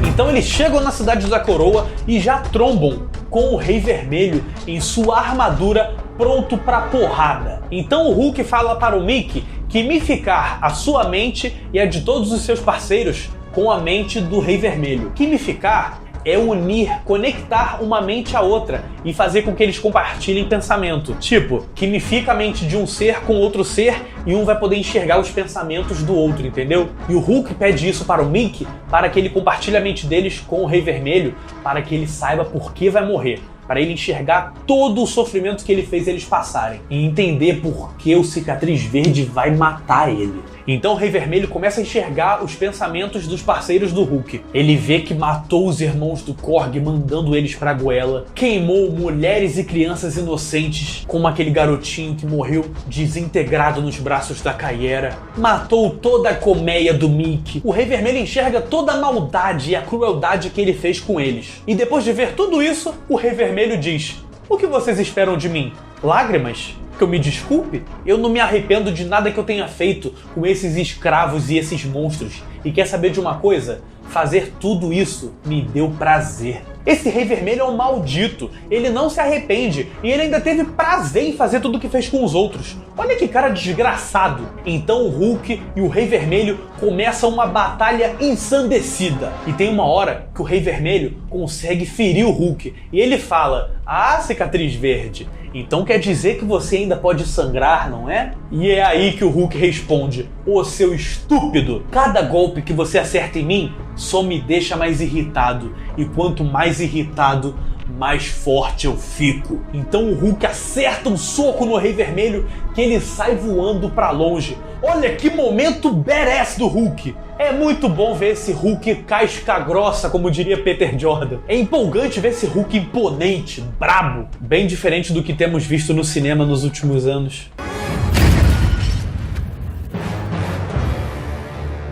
Então eles chegam na Cidade da Coroa e já trombam com o Rei Vermelho em sua armadura, pronto para porrada. Então o Hulk fala para o Mickey quimificar a sua mente e a de todos os seus parceiros com a mente do Rei Vermelho. Quimificar é unir, conectar uma mente à outra e fazer com que eles compartilhem pensamento. Tipo, quimifica a mente de um ser com outro ser e um vai poder enxergar os pensamentos do outro, entendeu? E o Hulk pede isso para o Mickey para que ele compartilhe a mente deles com o Rei Vermelho, para que ele saiba por que vai morrer, para ele enxergar todo o sofrimento que ele fez eles passarem e entender por que o Cicatriz Verde vai matar ele. Então o Rei Vermelho começa a enxergar os pensamentos dos parceiros do Hulk. Ele vê que matou os irmãos do Korg, mandando eles pra goela, queimou mulheres e crianças inocentes, como aquele garotinho que morreu desintegrado nos braços da Kaera, matou toda a colmeia do Mickey. O Rei Vermelho enxerga toda a maldade e a crueldade que ele fez com eles. E depois de ver tudo isso, o Rei Vermelho diz: o que vocês esperam de mim? Lágrimas? Que eu me desculpe? Eu não me arrependo de nada que eu tenha feito com esses escravos e esses monstros. E quer saber de uma coisa? Fazer tudo isso me deu prazer. Esse Rei Vermelho é um maldito, ele não se arrepende e ele ainda teve prazer em fazer tudo o que fez com os outros. Olha que cara desgraçado. Então o Hulk e o Rei Vermelho começam uma batalha ensandecida. E tem uma hora que o Rei Vermelho consegue ferir o Hulk e ele fala: "Ah, cicatriz verde, então quer dizer que você ainda pode sangrar, não é?" E é aí que o Hulk responde: "Ô seu estúpido, cada golpe que você acerta em mim só me deixa mais irritado, e quanto mais irritado, mais forte eu fico." Então o Hulk acerta um soco no Rei Vermelho que ele sai voando pra longe. Olha que momento badass do Hulk! É muito bom ver esse Hulk casca grossa, como diria Peter Jordan. É empolgante ver esse Hulk imponente, brabo, bem diferente do que temos visto no cinema nos últimos anos.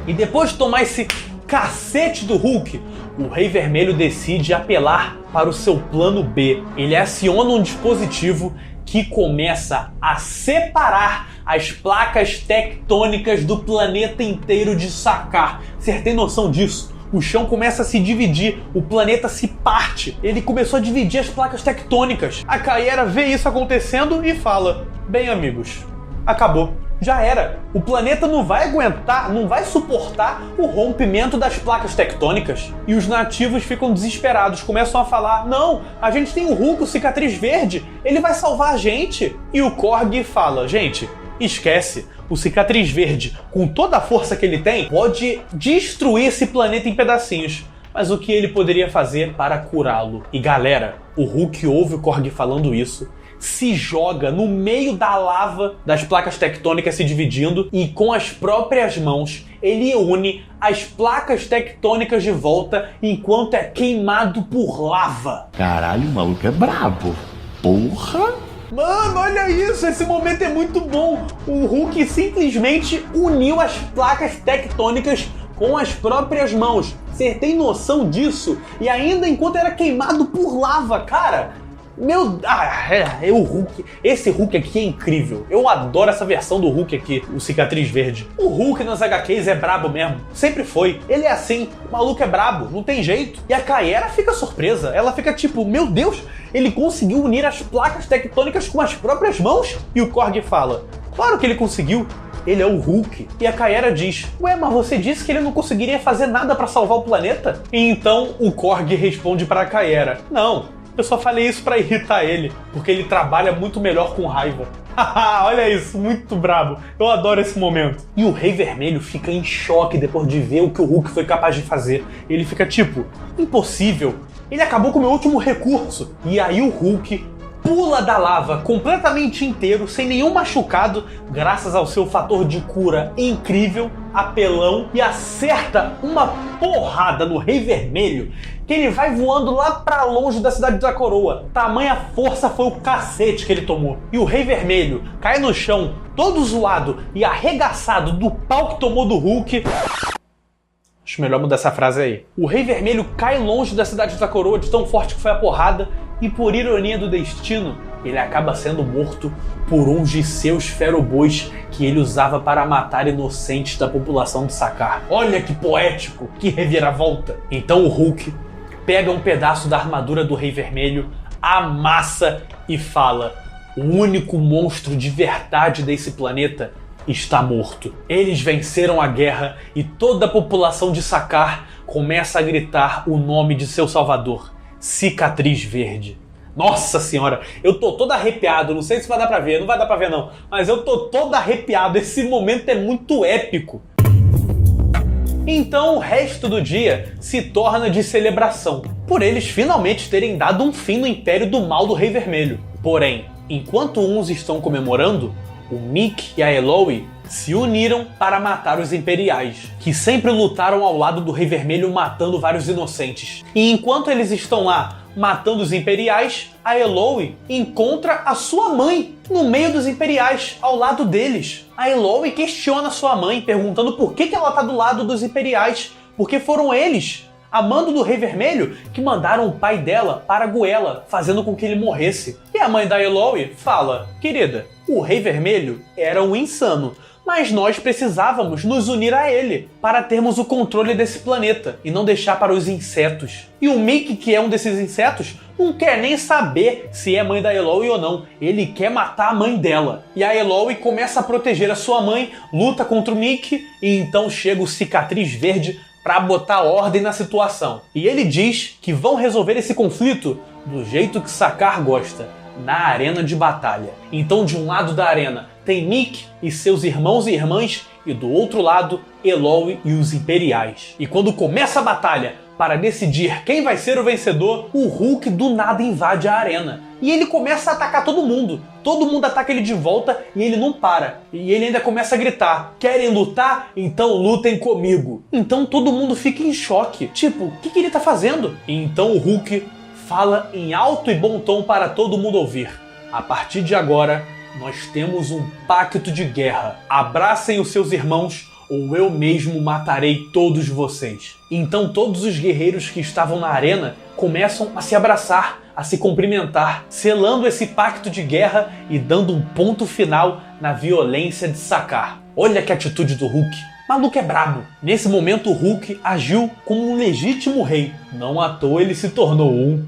E depois de tomar esse cacete do Hulk, o Rei Vermelho decide apelar para o seu plano B. Ele aciona um dispositivo que começa a separar as placas tectônicas do planeta inteiro de Sakaar. Você tem noção disso? O chão começa a se dividir, o planeta se parte. Ele começou a dividir as placas tectônicas. A Kaera vê isso acontecendo e fala: "Bem, amigos, acabou. Já era. O planeta não vai aguentar, não vai suportar o rompimento das placas tectônicas." E os nativos ficam desesperados, começam a falar: "Não, a gente tem o Hulk, o cicatriz verde, ele vai salvar a gente." E o Korg fala: "Gente, esquece. O cicatriz verde, com toda a força que ele tem, pode destruir esse planeta em pedacinhos. Mas o que ele poderia fazer para curá-lo?" E galera, o Hulk ouve o Korg falando isso, se joga no meio da lava das placas tectônicas se dividindo e com as próprias mãos ele une as placas tectônicas de volta enquanto é queimado por lava. Caralho, o maluco é brabo. Porra! Mano, olha isso, esse momento é muito bom. O Hulk simplesmente uniu as placas tectônicas com as próprias mãos. Você tem noção disso? E ainda enquanto era queimado por lava, cara. O Hulk, esse Hulk aqui é incrível. Eu adoro essa versão do Hulk aqui, o cicatriz verde. O Hulk nas HQs é brabo mesmo, sempre foi. Ele é assim, o maluco é brabo, não tem jeito. E a Kaera fica surpresa, ela fica tipo: "Meu Deus, ele conseguiu unir as placas tectônicas com as próprias mãos?" E o Korg fala: "Claro que ele conseguiu. Ele é o Hulk." E a Kaera diz: "Ué, mas você disse que ele não conseguiria fazer nada pra salvar o planeta?" E então o Korg responde pra Kaera: "Não, eu só falei isso pra irritar ele, porque ele trabalha muito melhor com raiva." Olha isso, muito brabo. Eu adoro esse momento. E o Rei Vermelho fica em choque depois de ver o que o Hulk foi capaz de fazer. Ele fica tipo: "Impossível, ele acabou com o meu último recurso." E aí o Hulk pula da lava completamente inteiro, sem nenhum machucado, graças ao seu fator de cura incrível, apelão, e acerta uma porrada no Rei Vermelho que ele vai voando lá pra longe da Cidade da Coroa. Tamanha força foi o cacete que ele tomou. E o Rei Vermelho cai no chão, todo zoado e arregaçado do pau que tomou do Hulk. Acho melhor mudar essa frase aí. O Rei Vermelho cai longe da Cidade da Coroa de tão forte que foi a porrada, e por ironia do destino, ele acaba sendo morto por um de seus ferobois que ele usava para matar inocentes da população de Sakaar. Olha que poético, que reviravolta. Então o Hulk pega um pedaço da armadura do Rei Vermelho, amassa e fala: "O único monstro de verdade desse planeta está morto." Eles venceram a guerra e toda a população de Sakaar começa a gritar o nome de seu salvador: Cicatriz Verde. Nossa senhora, eu tô todo arrepiado, não sei se vai dar pra ver, não vai dar pra ver não, mas eu tô todo arrepiado, esse momento é muito épico. Então o resto do dia se torna de celebração, por eles finalmente terem dado um fim no Império do Mal do Rei Vermelho. Porém, enquanto uns estão comemorando, o Mick e a Eloy se uniram para matar os Imperiais, que sempre lutaram ao lado do Rei Vermelho matando vários inocentes. E enquanto eles estão lá matando os Imperiais, a Eloy encontra a sua mãe no meio dos Imperiais, ao lado deles. A Eloy questiona sua mãe, perguntando por que ela tá do lado dos Imperiais, porque foram eles, a mando do Rei Vermelho, que mandaram o pai dela para Goela, fazendo com que ele morresse. E a mãe da Eloy fala: "Querida, o Rei Vermelho era um insano. mas nós precisávamos nos unir a ele para termos o controle desse planeta e não deixar para os insetos. E o Mickey, que é um desses insetos, não quer nem saber se é mãe da Eloy ou não. Ele quer matar a mãe dela. E a Eloy começa a proteger a sua mãe, luta contra o Mickey e então chega o Cicatriz Verde para botar ordem na situação. E ele diz que vão resolver esse conflito do jeito que Sakaar gosta, na arena de batalha. Então, de um lado da arena tem Mickey e seus irmãos e irmãs, e do outro lado, Eloy e os Imperiais. E quando começa a batalha, para decidir quem vai ser o vencedor, o Hulk do nada invade a arena. E ele começa a atacar todo mundo. Todo mundo ataca ele de volta e ele não para. E ele ainda começa a gritar: querem lutar? Então lutem comigo. Então todo mundo fica em choque. Tipo, o que ele tá fazendo? E então o Hulk fala em alto e bom tom para todo mundo ouvir: a partir de agora, nós temos um pacto de guerra. Abracem os seus irmãos ou eu mesmo matarei todos vocês. Então todos os guerreiros que estavam na arena começam a se abraçar, a se cumprimentar, selando esse pacto de guerra e dando um ponto final na violência de Sakaar. Olha que atitude do Hulk. Maluco é brabo. Nesse momento o Hulk agiu como um legítimo rei. Não à toa ele se tornou um.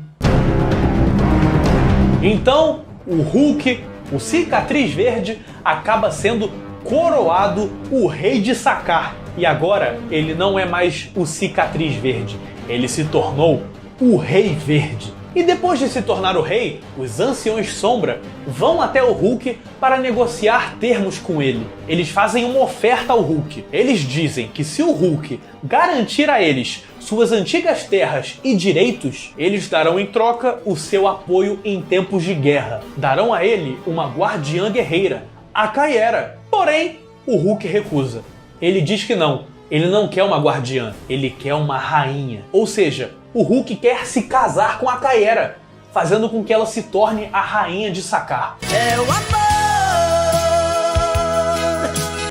Então o Hulk, o Cicatriz Verde, acaba sendo coroado o rei de Sakaar. E agora ele não é mais o Cicatriz Verde, ele se tornou o Rei Verde. E depois de se tornar o rei, os Anciões Sombra vão até o Hulk para negociar termos com ele. Eles fazem uma oferta ao Hulk. Eles dizem que se o Hulk garantir a eles suas antigas terras e direitos, eles darão em troca o seu apoio em tempos de guerra. Darão a ele uma guardiã guerreira, a Caiera. Porém, o Hulk recusa. Ele diz que não. Ele não quer uma guardiã, ele quer uma rainha. Ou seja, o Hulk quer se casar com a Caiera, fazendo com que ela se torne a rainha de Sakaar. É o amor!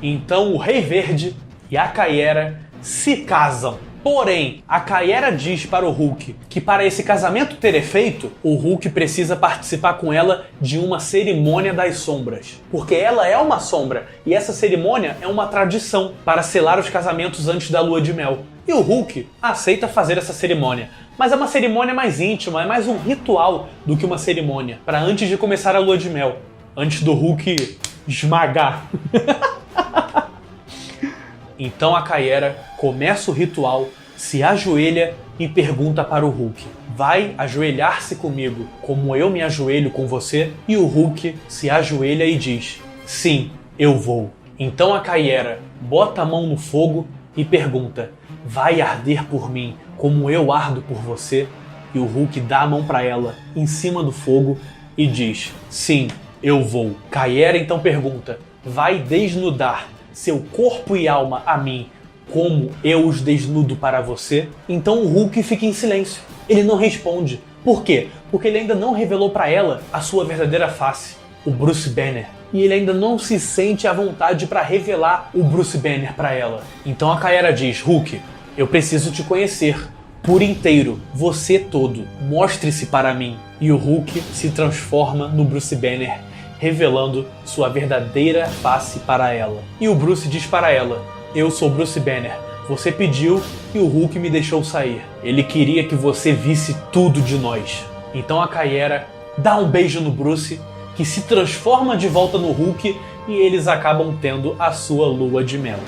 Então o Rei Verde e a Caiera se casam. Porém, a Caiera diz para o Hulk que para esse casamento ter efeito, o Hulk precisa participar com ela de uma cerimônia das sombras. Porque ela é uma sombra, e essa cerimônia é uma tradição para selar os casamentos antes da lua de mel. E o Hulk aceita fazer essa cerimônia. Mas é uma cerimônia mais íntima, é mais um ritual do que uma cerimônia. Para antes de começar a lua de mel. Antes do Hulk esmagar. Então a Caiera começa o ritual, se ajoelha e pergunta para o Hulk: vai ajoelhar-se comigo como eu me ajoelho com você? E o Hulk se ajoelha e diz: sim, eu vou. Então a Caiera bota a mão no fogo e pergunta: vai arder por mim como eu ardo por você? E o Hulk dá a mão para ela em cima do fogo e diz: sim, eu vou. Caiera então pergunta: vai desnudar seu corpo e alma a mim como eu os desnudo para você? Então o Hulk fica em silêncio. Ele não responde. Por quê? Porque ele ainda não revelou para ela a sua verdadeira face, o Bruce Banner. E ele ainda não se sente à vontade para revelar o Bruce Banner para ela. Então a Caiera diz: Hulk, eu preciso te conhecer por inteiro, você todo. Mostre-se para mim. E o Hulk se transforma no Bruce Banner, revelando sua verdadeira face para ela. E o Bruce diz para ela: eu sou Bruce Banner, você pediu e o Hulk me deixou sair. Ele queria que você visse tudo de nós. Então a Caiera dá um beijo no Bruce, que se transforma de volta no Hulk, e eles acabam tendo a sua lua de mel.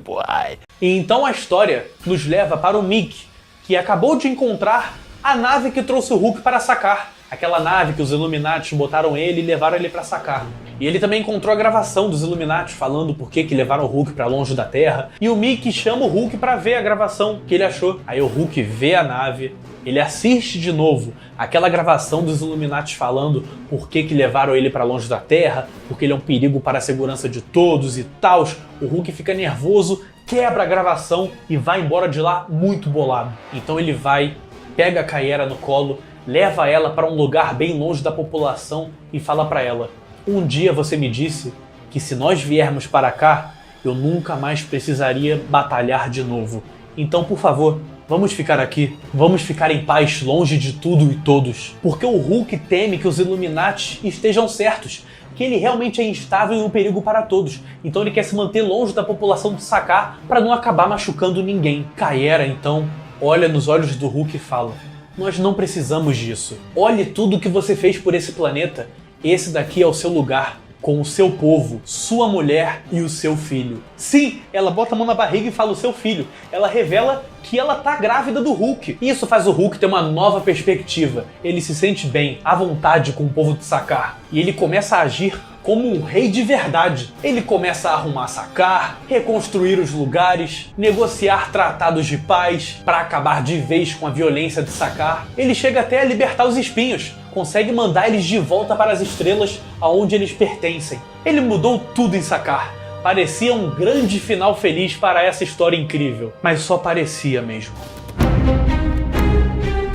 Boy. E então a história nos leva para o Mickey, que acabou de encontrar a nave que trouxe o Hulk para Sakaar. Aquela nave que os Illuminati botaram ele e levaram ele para Sakaar. E ele também encontrou a gravação dos Illuminati falando por que levaram o Hulk para longe da Terra. E o Mickey chama o Hulk para ver a gravação que ele achou. Aí o Hulk vê a nave, ele assiste de novo aquela gravação dos Illuminati falando por que levaram ele para longe da Terra, porque ele é um perigo para a segurança de todos e tal. O Hulk fica nervoso, quebra a gravação e vai embora de lá muito bolado. Então ele vai, pega a Caiera no colo, leva ela para um lugar bem longe da população e fala para ela: um dia você me disse que se nós viermos para cá, eu nunca mais precisaria batalhar de novo. Então, por favor, vamos ficar aqui. Vamos ficar em paz, longe de tudo e todos. Porque o Hulk teme que os Illuminati estejam certos. que ele realmente é instável e um perigo para todos. Então ele quer se manter longe da população de Sakaar para não acabar machucando ninguém. Kaera, então, olha nos olhos do Hulk e fala: nós não precisamos disso. Olhe tudo o que você fez por esse planeta. Esse daqui é o seu lugar, com o seu povo, sua mulher e o seu filho. Sim, ela bota a mão na barriga e fala o seu filho. Ela revela que ela tá grávida do Hulk. Isso faz o Hulk ter uma nova perspectiva. Ele se sente bem, à vontade com o povo de Sakaar. E ele começa a agir como um rei de verdade. Ele começa a arrumar Sakaar, reconstruir os lugares, negociar tratados de paz para acabar de vez com a violência de Sakaar. Ele chega até a libertar os espinhos, consegue mandar eles de volta para as estrelas aonde eles pertencem. Ele mudou tudo em Sakaar. Parecia um grande final feliz para essa história incrível, mas só parecia mesmo.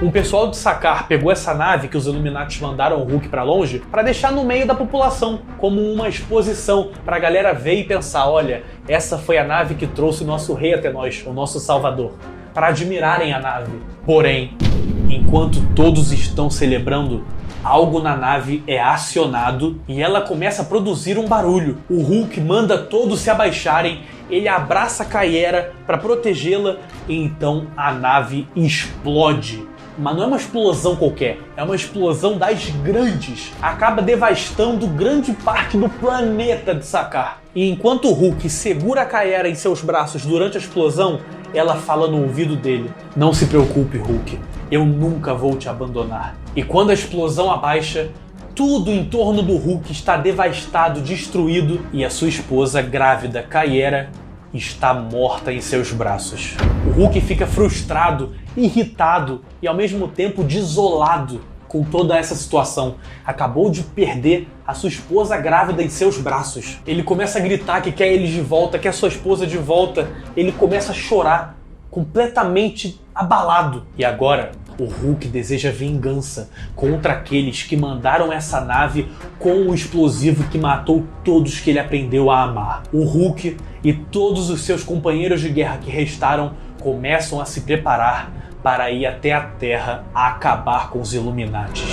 Um pessoal de Sakaar pegou essa nave que os Illuminati mandaram o Hulk pra longe para deixar no meio da população, como uma exposição pra galera ver e pensar: olha, essa foi a nave que trouxe o nosso rei até nós, o nosso salvador, para admirarem a nave. Porém, enquanto todos estão celebrando, algo na nave é acionado e ela começa a produzir um barulho. O Hulk manda todos se abaixarem, ele abraça Kaera para protegê-la e então a nave explode. Mas não é uma explosão qualquer, é uma explosão das grandes. Acaba devastando grande parte do planeta de Sakaar. E enquanto o Hulk segura a Kaera em seus braços durante a explosão, ela fala no ouvido dele: não se preocupe, Hulk, eu nunca vou te abandonar. E quando a explosão abaixa, tudo em torno do Hulk está devastado, destruído, e a sua esposa grávida, Kaera, está morta em seus braços. O Hulk fica frustrado, irritado e ao mesmo tempo desolado com toda essa situação. Acabou de perder a sua esposa grávida em seus braços. Ele começa a gritar que quer eles de volta, quer sua esposa de volta. Ele começa a chorar, completamente abalado. E agora, o Hulk deseja vingança contra aqueles que mandaram essa nave com o explosivo que matou todos que ele aprendeu a amar. O Hulk e todos os seus companheiros de guerra que restaram começam a se preparar para ir até a Terra a acabar com os Illuminati.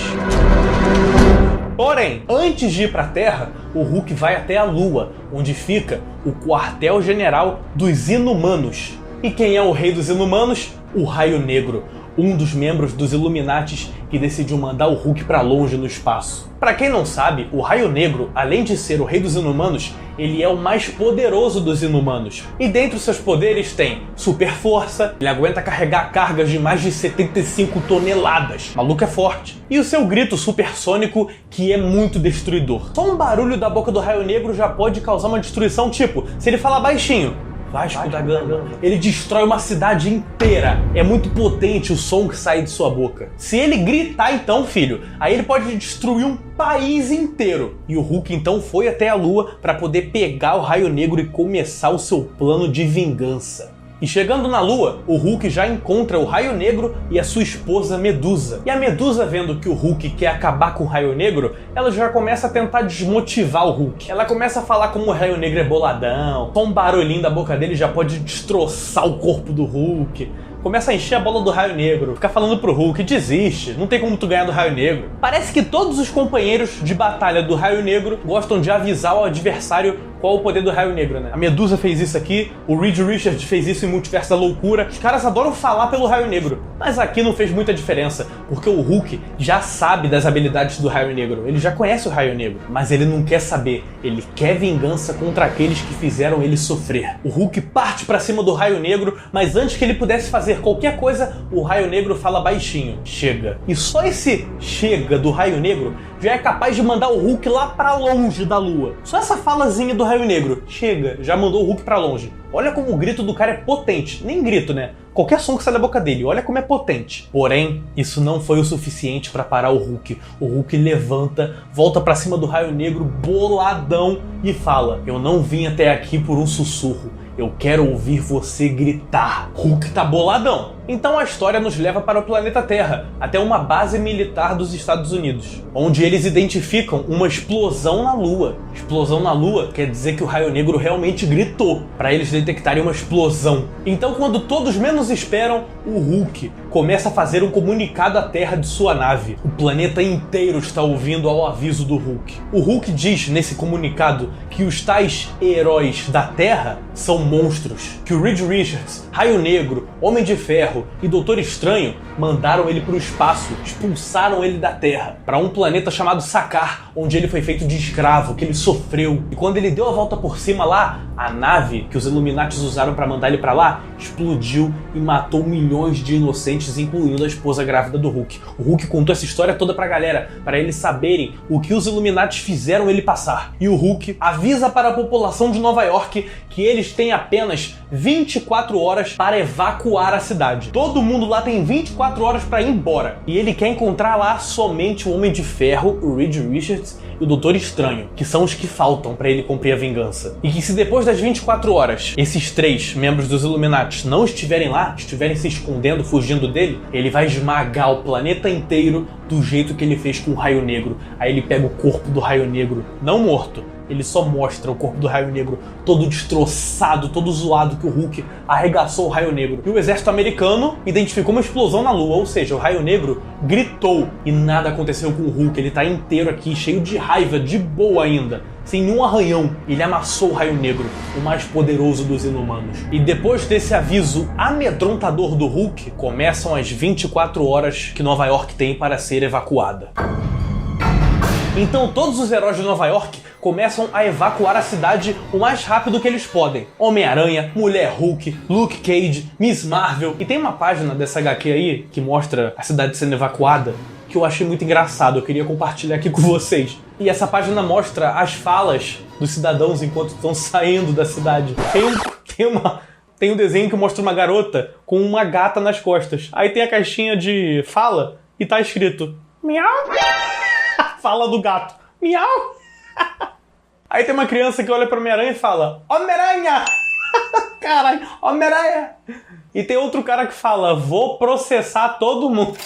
Porém, antes de ir para a Terra, o Hulk vai até a Lua, onde fica o quartel-general dos Inumanos. E quem é o rei dos Inumanos? O Raio Negro, um dos membros dos Illuminati que decidiu mandar o Hulk para longe no espaço. Para quem não sabe, o Raio Negro, além de ser o rei dos Inumanos, ele é o mais poderoso dos Inumanos. E dentre os seus poderes tem super força, ele aguenta carregar cargas de mais de 75 toneladas. O maluco é forte. E o seu grito supersônico, que é muito destruidor. Só um barulho da boca do Raio Negro já pode causar uma destruição, tipo, se ele falar baixinho, Vasco da Gama, ele destrói uma cidade inteira. É muito potente o som que sai de sua boca. Se ele gritar então, filho, aí ele pode destruir um país inteiro. E o Hulk então foi até a Lua para poder pegar o Raio Negro e começar o seu plano de vingança. E chegando na Lua, o Hulk já encontra o Raio Negro e a sua esposa Medusa. E a Medusa, vendo que o Hulk quer acabar com o Raio Negro, ela já começa a tentar desmotivar o Hulk. Ela começa a falar como o Raio Negro é boladão, só um barulhinho da boca dele já pode destroçar o corpo do Hulk. Começa a encher a bola do Raio Negro, fica falando pro Hulk: desiste, não tem como tu ganhar do Raio Negro. Parece que todos os companheiros de batalha do Raio Negro gostam de avisar o adversário qual o poder do Raio Negro, né? A Medusa fez isso aqui, o Reed Richards fez isso em Multiverso da Loucura. Os caras adoram falar pelo Raio Negro, mas aqui não fez muita diferença, porque o Hulk já sabe das habilidades do Raio Negro, ele já conhece o Raio Negro, mas ele não quer saber, ele quer vingança contra aqueles que fizeram ele sofrer. O Hulk parte pra cima do Raio Negro, mas antes que ele pudesse fazer qualquer coisa, o Raio Negro fala baixinho: chega. E só esse chega do Raio Negro já é capaz de mandar o Hulk lá pra longe da Lua. Só essa falazinha do Raio Negro, chega, já mandou o Hulk pra longe. Olha como o grito do cara é potente. Nem grito, né? Qualquer som que sai da boca dele, olha como é potente. Porém, isso não foi o suficiente pra parar o Hulk. O Hulk levanta, volta pra cima do Raio Negro, boladão, e fala: eu não vim até aqui por um sussurro. Eu quero ouvir você gritar. Hulk tá boladão. Então a história nos leva para o planeta Terra, até uma base militar dos Estados Unidos, onde eles identificam uma explosão na Lua. Explosão na Lua quer dizer que o Raio Negro realmente gritou, para eles detectarem uma explosão. Então, quando todos menos esperam, o Hulk começa a fazer um comunicado à Terra de sua nave. O planeta inteiro está ouvindo ao aviso do Hulk. O Hulk diz nesse comunicado que os tais heróis da Terra são monstros, que o Reed Richards, Raio Negro, Homem de Ferro e Doutor Estranho mandaram ele para o espaço, expulsaram ele da Terra, para um planeta chamado Sakaar, onde ele foi feito de escravo, que ele sofreu. E quando ele deu a volta por cima lá, a nave que os Illuminatis usaram para mandar ele para lá explodiu e matou milhões de inocentes, incluindo a esposa grávida do Hulk. O Hulk contou essa história toda pra galera, para eles saberem o que os Illuminatis fizeram ele passar. E o Hulk avisa para a população de Nova York que eles têm apenas 24 horas para evacuar a cidade. Todo mundo lá tem 24 horas para ir embora. E ele quer encontrar lá somente o Homem de Ferro, o Reed Richards e o Doutor Estranho, que são os que faltam para ele cumprir a vingança. E que se depois das 24 horas, esses 3 membros dos Illuminati não estiverem lá, estiverem se escondendo, fugindo dele, ele vai esmagar o planeta inteiro do jeito que ele fez com o Raio Negro. Aí ele pega o corpo do Raio Negro, não morto, ele só mostra o corpo do Raio Negro todo destroçado, todo zoado, que o Hulk arregaçou o Raio Negro. E o exército americano identificou uma explosão na Lua, ou seja, o Raio Negro gritou e nada aconteceu com o Hulk. Ele tá inteiro aqui, cheio de raiva, de boa ainda, sem nenhum arranhão. Ele amassou o Raio Negro, o mais poderoso dos inumanos. E depois desse aviso amedrontador do Hulk, começam as 24 horas que Nova York tem para ser evacuada. Então todos os heróis de Nova York começam a evacuar a cidade o mais rápido que eles podem. Homem-Aranha, Mulher Hulk, Luke Cage, Miss Marvel. E tem uma página dessa HQ aí que mostra a cidade sendo evacuada que eu achei muito engraçado, eu queria compartilhar aqui com vocês. E essa página mostra as falas dos cidadãos enquanto estão saindo da cidade. Tem um desenho que mostra uma garota com uma gata nas costas. Aí tem a caixinha de fala e tá escrito miau. Fala do gato. Miau. Aí tem uma criança que olha para Homem-Aranha e fala Homem-Aranha. Caralho, Homem-Aranha. E tem outro cara que fala vou processar todo mundo.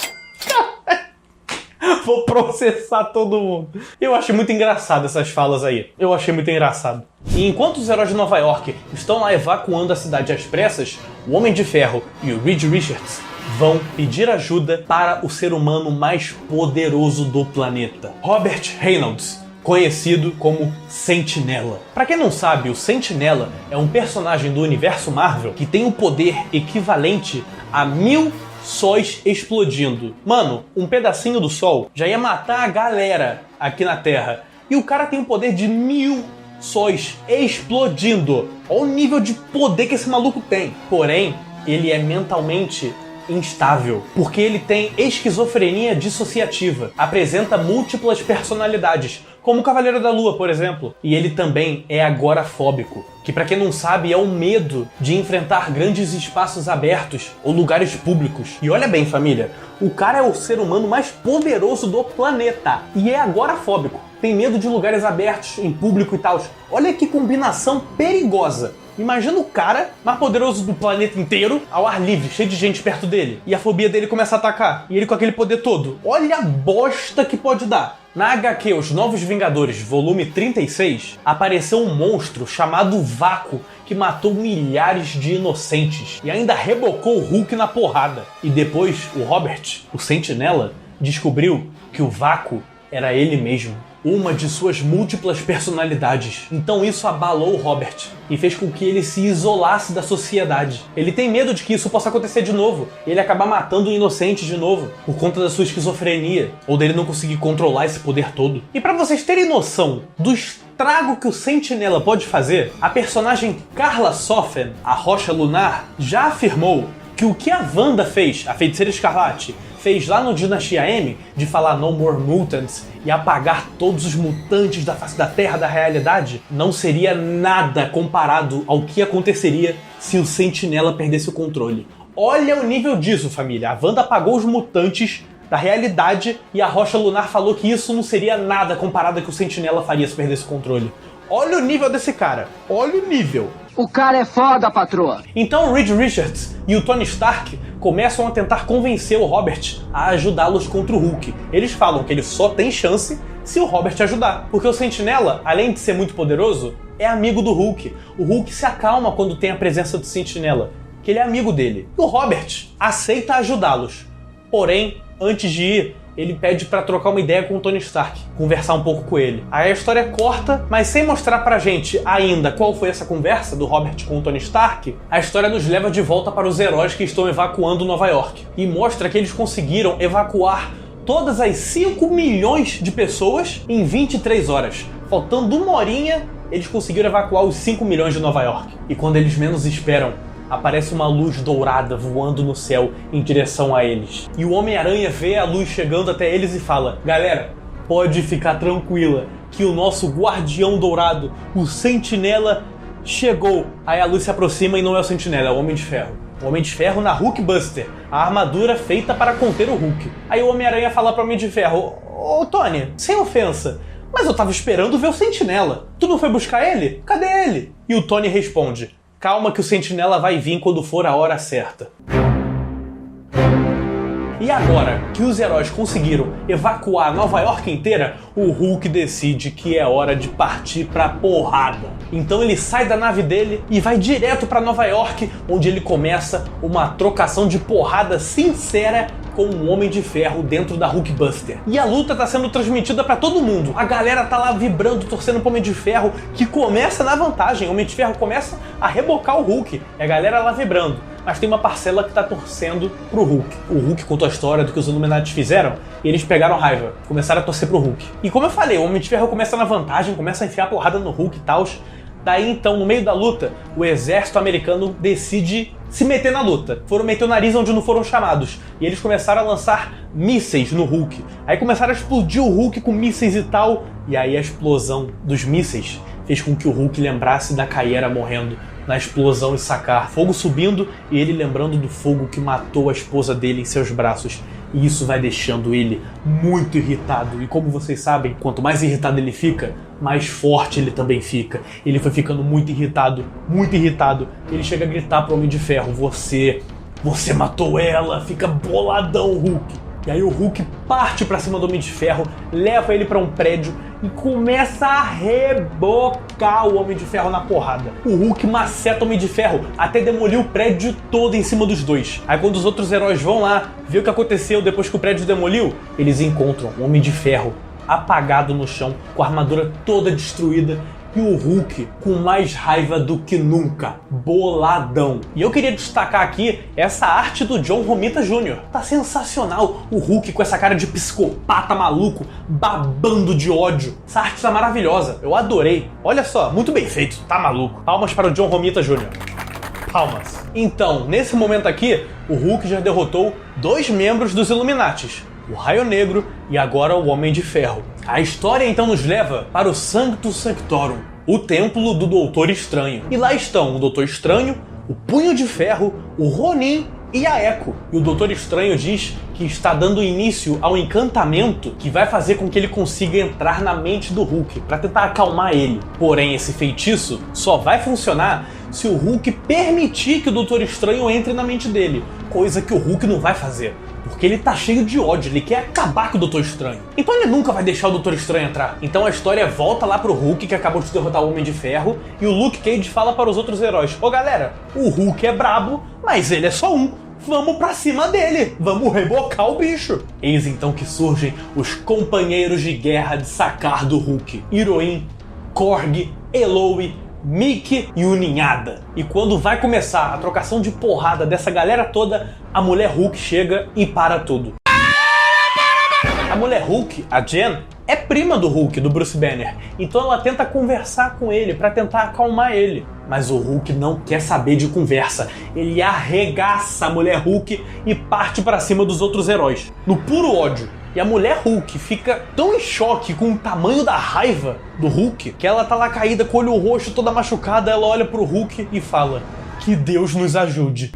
Vou processar todo mundo. Eu achei muito engraçado essas falas aí. Eu achei muito engraçado. E enquanto os heróis de Nova York estão lá evacuando a cidade às pressas, o Homem de Ferro e o Reed Richards vão pedir ajuda para o ser humano mais poderoso do planeta, Robert Reynolds, conhecido como Sentinela. Pra quem não sabe, o Sentinela é um personagem do universo Marvel que tem o poder equivalente a 1000 sóis explodindo. Mano, um pedacinho do sol já ia matar a galera aqui na Terra. E o cara tem o poder de 1000 sóis explodindo. Olha o nível de poder que esse maluco tem. Porém, ele é mentalmente instável, porque ele tem esquizofrenia dissociativa, apresenta múltiplas personalidades, como o Cavaleiro da Lua, por exemplo. E ele também é agorafóbico, que pra quem não sabe é o medo de enfrentar grandes espaços abertos ou lugares públicos. E olha bem, família, o cara é o ser humano mais poderoso do planeta e é agorafóbico. Tem medo de lugares abertos, em público e tal. Olha que combinação perigosa. Imagina o cara mais poderoso do planeta inteiro ao ar livre, cheio de gente perto dele. E a fobia dele começa a atacar. E ele com aquele poder todo. Olha a bosta que pode dar. Na HQ Os Novos Vingadores, volume 36, apareceu um monstro chamado Vácuo que matou milhares de inocentes e ainda rebocou o Hulk na porrada. E depois o Robert, o Sentinela, descobriu que o Vácuo era ele mesmo, uma de suas múltiplas personalidades. Então isso abalou o Robert e fez com que ele se isolasse da sociedade. Ele tem medo de que isso possa acontecer de novo, ele acabar matando um inocente de novo, por conta da sua esquizofrenia, ou dele não conseguir controlar esse poder todo. E pra vocês terem noção do estrago que o Sentinela pode fazer, a personagem Carla Sofen, a Rocha Lunar, já afirmou que o que a Wanda fez, a Feiticeira Escarlate, fez lá no Dinastia M, de falar No More Mutants e apagar todos os mutantes da face da Terra da realidade, não seria nada comparado ao que aconteceria se o Sentinela perdesse o controle. Olha o nível disso, família. A Wanda apagou os mutantes da realidade e a Rocha Lunar falou que isso não seria nada comparado ao que o Sentinela faria se perdesse o controle. Olha o nível desse cara. Olha o nível. O cara é foda, patroa. Então o Reed Richards e o Tony Stark começam a tentar convencer o Robert a ajudá-los contra o Hulk. Eles falam que ele só tem chance se o Robert ajudar, porque o Sentinela, além de ser muito poderoso, é amigo do Hulk. O Hulk se acalma quando tem a presença do Sentinela, que ele é amigo dele. O Robert aceita ajudá-los, porém, antes de ir, ele pede pra trocar uma ideia com o Tony Stark, conversar um pouco com ele. Aí a história é corta, mas sem mostrar pra gente ainda qual foi essa conversa do Robert com o Tony Stark, a história nos leva de volta para os heróis que estão evacuando Nova York. E mostra que eles conseguiram evacuar todas as 5 milhões de pessoas em 23 horas. Faltando uma horinha, eles conseguiram evacuar os 5 milhões de Nova York. E quando eles menos esperam, aparece uma luz dourada voando no céu em direção a eles. E o Homem-Aranha vê a luz chegando até eles e fala: galera, pode ficar tranquila que o nosso guardião dourado, o Sentinela, chegou. Aí a luz se aproxima e não é o Sentinela, é o Homem de Ferro. O Homem de Ferro na Hulkbuster, a armadura feita para conter o Hulk. Aí o Homem-Aranha fala para o Homem de Ferro: ô Tony, sem ofensa, mas eu tava esperando ver o Sentinela. Tu não foi buscar ele? Cadê ele? E o Tony responde: calma que o Sentinela vai vir quando for a hora certa. E agora que os heróis conseguiram evacuar Nova York inteira, o Hulk decide que é hora de partir pra porrada. Então ele sai da nave dele e vai direto pra Nova York, onde ele começa uma trocação de porrada sincera com o Homem de Ferro dentro da Hulkbuster. E a luta tá sendo transmitida pra todo mundo. A galera tá lá vibrando, torcendo pro Homem de Ferro, que começa na vantagem. O Homem de Ferro começa a rebocar o Hulk. E a galera lá vibrando. Mas tem uma parcela que tá torcendo pro Hulk. O Hulk contou a história do que os Illuminati fizeram e eles pegaram raiva. Começaram a torcer pro Hulk. E como eu falei, o Homem de Ferro começa na vantagem, começa a enfiar porrada no Hulk e tal. Daí então, no meio da luta, o exército americano decide se meter na luta. Foram meter o nariz onde não foram chamados. E eles começaram a lançar mísseis no Hulk. Aí começaram a explodir o Hulk com mísseis e tal. E aí a explosão dos mísseis fez com que o Hulk lembrasse da Kaera morrendo na explosão e sacar. Fogo subindo e ele lembrando do fogo que matou a esposa dele em seus braços. E isso vai deixando ele muito irritado. E como vocês sabem, quanto mais irritado ele fica, mais forte ele também fica. Ele foi ficando muito irritado, muito irritado. Ele chega a gritar pro Homem de Ferro: você matou ela, fica boladão, Hulk. E aí o Hulk parte pra cima do Homem de Ferro, leva ele pra um prédio e começa a rebocar o Homem de Ferro na porrada. O Hulk maceta o Homem de Ferro até demolir o prédio todo em cima dos dois. Aí quando os outros heróis vão lá ver o que aconteceu depois que o prédio demoliu, eles encontram o Homem de Ferro apagado no chão, com a armadura toda destruída, e o Hulk com mais raiva do que nunca, boladão. E eu queria destacar aqui essa arte do John Romita Jr. Tá sensacional, o Hulk com essa cara de psicopata maluco, babando de ódio. Essa arte tá maravilhosa, eu adorei. Olha só, muito bem feito, tá maluco. Palmas para o John Romita Jr. Palmas. Então, nesse momento aqui, o Hulk já derrotou 2 membros dos Illuminatis, o Raio Negro e agora o Homem de Ferro. A história então nos leva para o Sanctus Sanctorum, o templo do Doutor Estranho. E lá estão o Doutor Estranho, o Punho de Ferro, o Ronin e a Echo. E o Doutor Estranho diz que está dando início ao encantamento que vai fazer com que ele consiga entrar na mente do Hulk, para tentar acalmar ele. Porém, esse feitiço só vai funcionar se o Hulk permitir que o Doutor Estranho entre na mente dele, coisa que o Hulk não vai fazer. Porque ele tá cheio de ódio, ele quer acabar com o Doutor Estranho. Então ele nunca vai deixar o Doutor Estranho entrar. Então a história volta lá pro Hulk, que acabou de derrotar o Homem de Ferro, e o Luke Cage fala para os outros heróis: ô galera, o Hulk é brabo, mas ele é só um. Vamos pra cima dele, vamos rebocar o bicho. Eis então que surgem os companheiros de guerra de Sakaar do Hulk: Heroine, Korg, Eloy, Mickey e o Ninhada. E quando vai começar a trocação de porrada dessa galera toda, a mulher Hulk chega e para tudo. A mulher Hulk, a Jen, é prima do Hulk, do Bruce Banner, então ela tenta conversar com ele para tentar acalmar ele. Mas o Hulk não quer saber de conversa, ele arregaça a mulher Hulk e parte para cima dos outros heróis, no puro ódio. E a mulher Hulk fica tão em choque com o tamanho da raiva do Hulk que ela tá lá caída com o olho roxo, toda machucada. Ela olha pro Hulk e fala: que Deus nos ajude.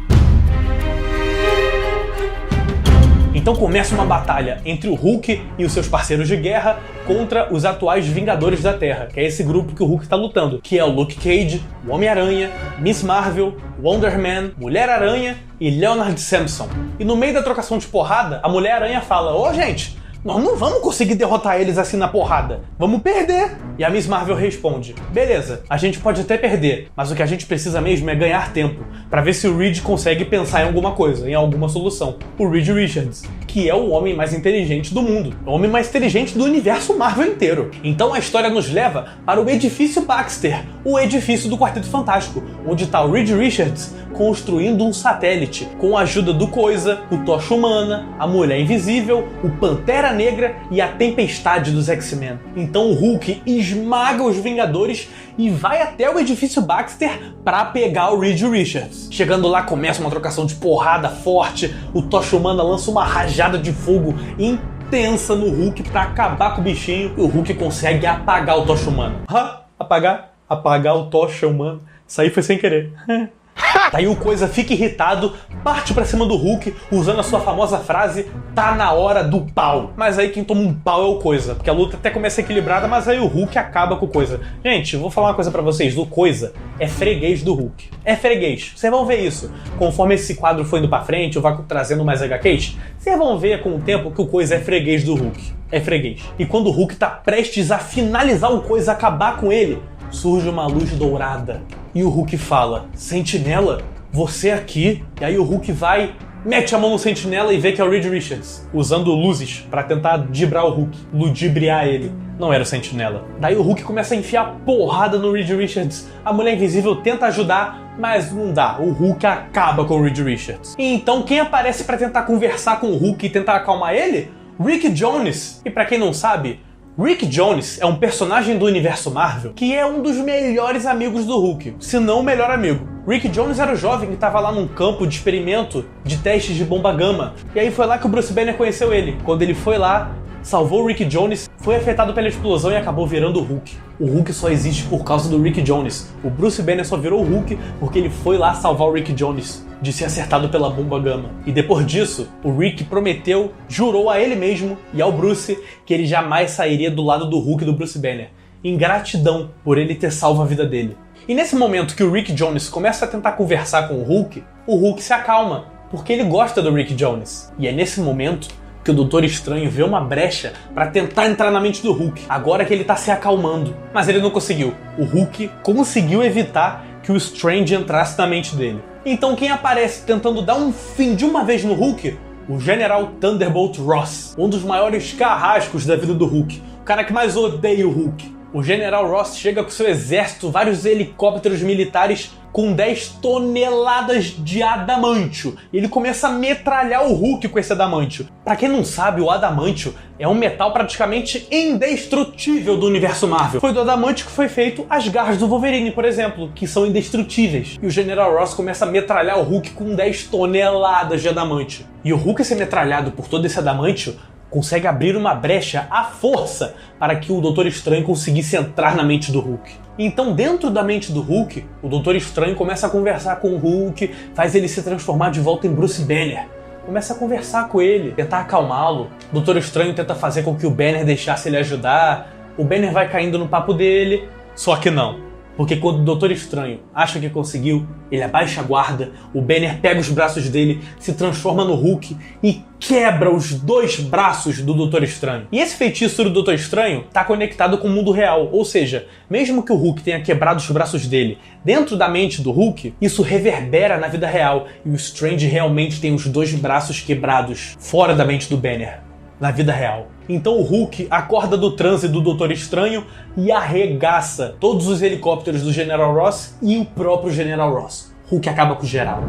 Então começa uma batalha entre o Hulk e os seus parceiros de guerra contra os atuais Vingadores da Terra, que é esse grupo que o Hulk está lutando, que é o Luke Cage, o Homem-Aranha, Miss Marvel, Wonder Man, Mulher-Aranha e Leonard Samson. E no meio da trocação de porrada, a Mulher-Aranha fala: "Ô, gente, nós não vamos conseguir derrotar eles assim na porrada. Vamos perder." E a Miss Marvel responde: "Beleza, a gente pode até perder, mas o que a gente precisa mesmo é ganhar tempo, pra ver se o Reed consegue pensar em alguma coisa, em alguma solução." O Reed Richards, que é o homem mais inteligente do mundo, o homem mais inteligente do universo Marvel inteiro. Então a história nos leva para o Edifício Baxter, o edifício do Quarteto Fantástico, onde está o Reed Richards construindo um satélite, com a ajuda do Coisa, o Tocha Humana, a Mulher Invisível, o Pantera Negra e a Tempestade dos X-Men. Então o Hulk esmaga os Vingadores e vai até o Edifício Baxter para pegar o Reed Richards. Chegando lá, começa uma trocação de porrada forte, o Tocha Humana lança uma rajada de fogo intensa no Hulk para acabar com o bichinho, e o Hulk consegue apagar o Tocha Humana. Apagar o Tocha Humana. Isso aí foi sem querer. Daí o Coisa fica irritado, parte pra cima do Hulk, usando a sua famosa frase: "Tá na hora do pau." Mas aí quem toma um pau é o Coisa, porque a luta até começa equilibrada, mas aí o Hulk acaba com o Coisa. Gente, eu vou falar uma coisa pra vocês: o Coisa é freguês do Hulk. É freguês. Vocês vão ver isso. Conforme esse quadro foi indo pra frente, eu vou trazendo mais HQs, vocês vão ver com o tempo que o Coisa é freguês do Hulk. É freguês. E quando o Hulk tá prestes a finalizar o Coisa, acabar com ele, surge uma luz dourada. E o Hulk fala: "Sentinela, você aqui?" E aí o Hulk vai, mete a mão no Sentinela e vê que é o Reed Richards, usando luzes pra tentar dibrar o Hulk, ludibriar ele. Não era o Sentinela. Daí o Hulk começa a enfiar porrada no Reed Richards. A Mulher Invisível tenta ajudar, mas não dá. O Hulk acaba com o Reed Richards. E então quem aparece pra tentar conversar com o Hulk e tentar acalmar ele? Rick Jones. E pra quem não sabe, Rick Jones é um personagem do universo Marvel que é um dos melhores amigos do Hulk, se não o melhor amigo. Rick Jones era o jovem que estava lá num campo de experimento de testes de bomba gama, e aí foi lá que o Bruce Banner conheceu ele. Quando ele foi lá, salvou o Rick Jones, foi afetado pela explosão e acabou virando o Hulk. O Hulk só existe por causa do Rick Jones. O Bruce Banner só virou o Hulk porque ele foi lá salvar o Rick Jones de ser acertado pela bomba gama. E depois disso, o Rick prometeu, jurou a ele mesmo e ao Bruce que ele jamais sairia do lado do Hulk e do Bruce Banner, em gratidão por ele ter salvo a vida dele. E nesse momento que o Rick Jones começa a tentar conversar com o Hulk se acalma, porque ele gosta do Rick Jones. E é nesse momento que o Doutor Estranho vê uma brecha para tentar entrar na mente do Hulk, agora que ele tá se acalmando. Mas ele não conseguiu. O Hulk conseguiu evitar que o Strange entrasse na mente dele. Então quem aparece tentando dar um fim de uma vez no Hulk? O General Thunderbolt Ross, um dos maiores carrascos da vida do Hulk, o cara que mais odeia o Hulk. O General Ross chega com seu exército, vários helicópteros militares com 10 toneladas de adamantio. E ele começa a metralhar o Hulk com esse adamantio. Pra quem não sabe, o adamantio é um metal praticamente indestrutível do universo Marvel. Foi do adamantio que foi feito as garras do Wolverine, por exemplo, que são indestrutíveis. E o General Ross começa a metralhar o Hulk com 10 toneladas de adamantio. E o Hulk ser metralhado por todo esse adamantio consegue abrir uma brecha à força para que o Doutor Estranho conseguisse entrar na mente do Hulk. Então, dentro da mente do Hulk, o Doutor Estranho começa a conversar com o Hulk, faz ele se transformar de volta em Bruce Banner. Começa a conversar com ele, tentar acalmá-lo. O Doutor Estranho tenta fazer com que o Banner deixasse ele ajudar. O Banner vai caindo no papo dele, só que não. Porque quando o Doutor Estranho acha que conseguiu, ele abaixa a guarda, o Banner pega os braços dele, se transforma no Hulk e quebra os 2 braços do Doutor Estranho. E esse feitiço do Doutor Estranho está conectado com o mundo real, ou seja, mesmo que o Hulk tenha quebrado os braços dele dentro da mente do Hulk, isso reverbera na vida real e o Strange realmente tem os 2 braços quebrados fora da mente do Banner, na vida real. Então o Hulk acorda do transe do Doutor Estranho e arregaça todos os helicópteros do General Ross e o próprio General Ross. Hulk acaba com geral.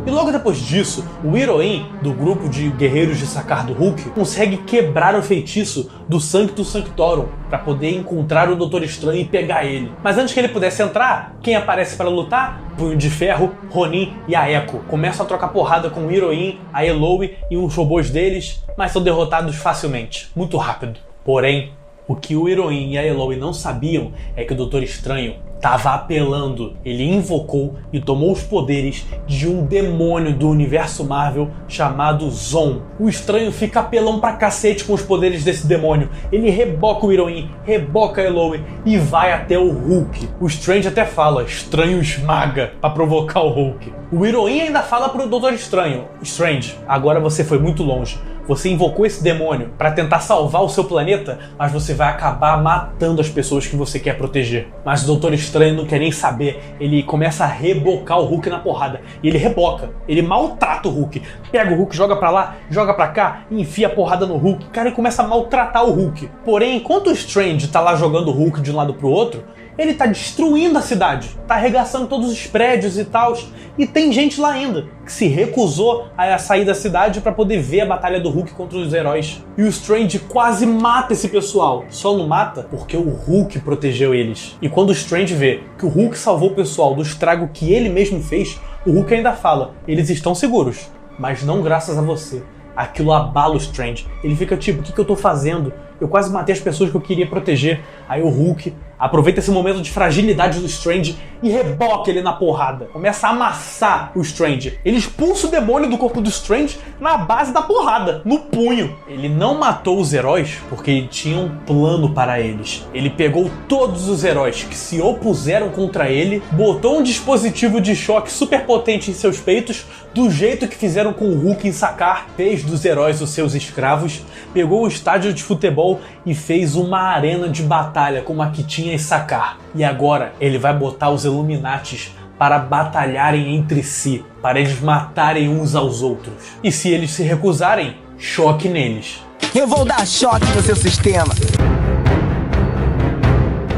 E logo depois disso, o Heroin, do grupo de guerreiros de Sakaar do Hulk, consegue quebrar o feitiço do Sanctus Sanctorum para poder encontrar o Doutor Estranho e pegar ele. Mas antes que ele pudesse entrar, quem aparece para lutar? Punho de Ferro, Ronin e a Echo. Começam a trocar porrada com o Heroin, a Eloy e uns robôs deles, mas são derrotados facilmente, muito rápido. Porém, O que o Heroine e a Eloy não sabiam é que o Doutor Estranho estava apelando. Ele invocou e tomou os poderes de um demônio do universo Marvel chamado Zon. O Estranho fica apelão pra cacete com os poderes desse demônio. Ele reboca o Heroine, reboca a Eloy e vai até o Hulk. O Strange até fala, Estranho esmaga, pra provocar o Hulk. O Heroine ainda fala pro Doutor Estranho, Strange, agora você foi muito longe. Você invocou esse demônio para tentar salvar o seu planeta, mas você vai acabar matando as pessoas que você quer proteger. Mas o Doutor Estranho não quer nem saber. Ele começa a rebocar o Hulk na porrada. E ele reboca. Ele maltrata o Hulk. Pega o Hulk, joga pra lá, joga pra cá, enfia a porrada no Hulk. Cara, ele começa a maltratar o Hulk. Porém, enquanto o Strange tá lá jogando o Hulk de um lado pro outro, ele tá destruindo a cidade, tá arregaçando todos os prédios e tal, e tem gente lá ainda que se recusou a sair da cidade para poder ver a batalha do Hulk contra os heróis. E o Strange quase mata esse pessoal, só não mata porque o Hulk protegeu eles. E quando o Strange vê que o Hulk salvou o pessoal do estrago que ele mesmo fez, o Hulk ainda fala, eles estão seguros, mas não graças a você. Aquilo abala o Strange. Ele fica tipo, o que eu tô fazendo? Eu quase matei as pessoas que eu queria proteger. Aí o Hulk aproveita esse momento de fragilidade do Strange e reboca ele na porrada. Começa a amassar o Strange. Ele expulsa o demônio do corpo do Strange na base da porrada, no punho. Ele não matou os heróis porque ele tinha um plano para eles. Ele pegou todos os heróis que se opuseram contra ele, botou um dispositivo de choque super potente em seus peitos, do jeito que fizeram com o Hulk em Sakaar, fez dos heróis os seus escravos, pegou um estádio de futebol e fez uma arena de batalha como a que tinha em Sakaar. E agora ele vai botar os Illuminatis para batalharem entre si, para eles matarem uns aos outros. E se eles se recusarem, choque neles. Eu vou dar choque no seu sistema.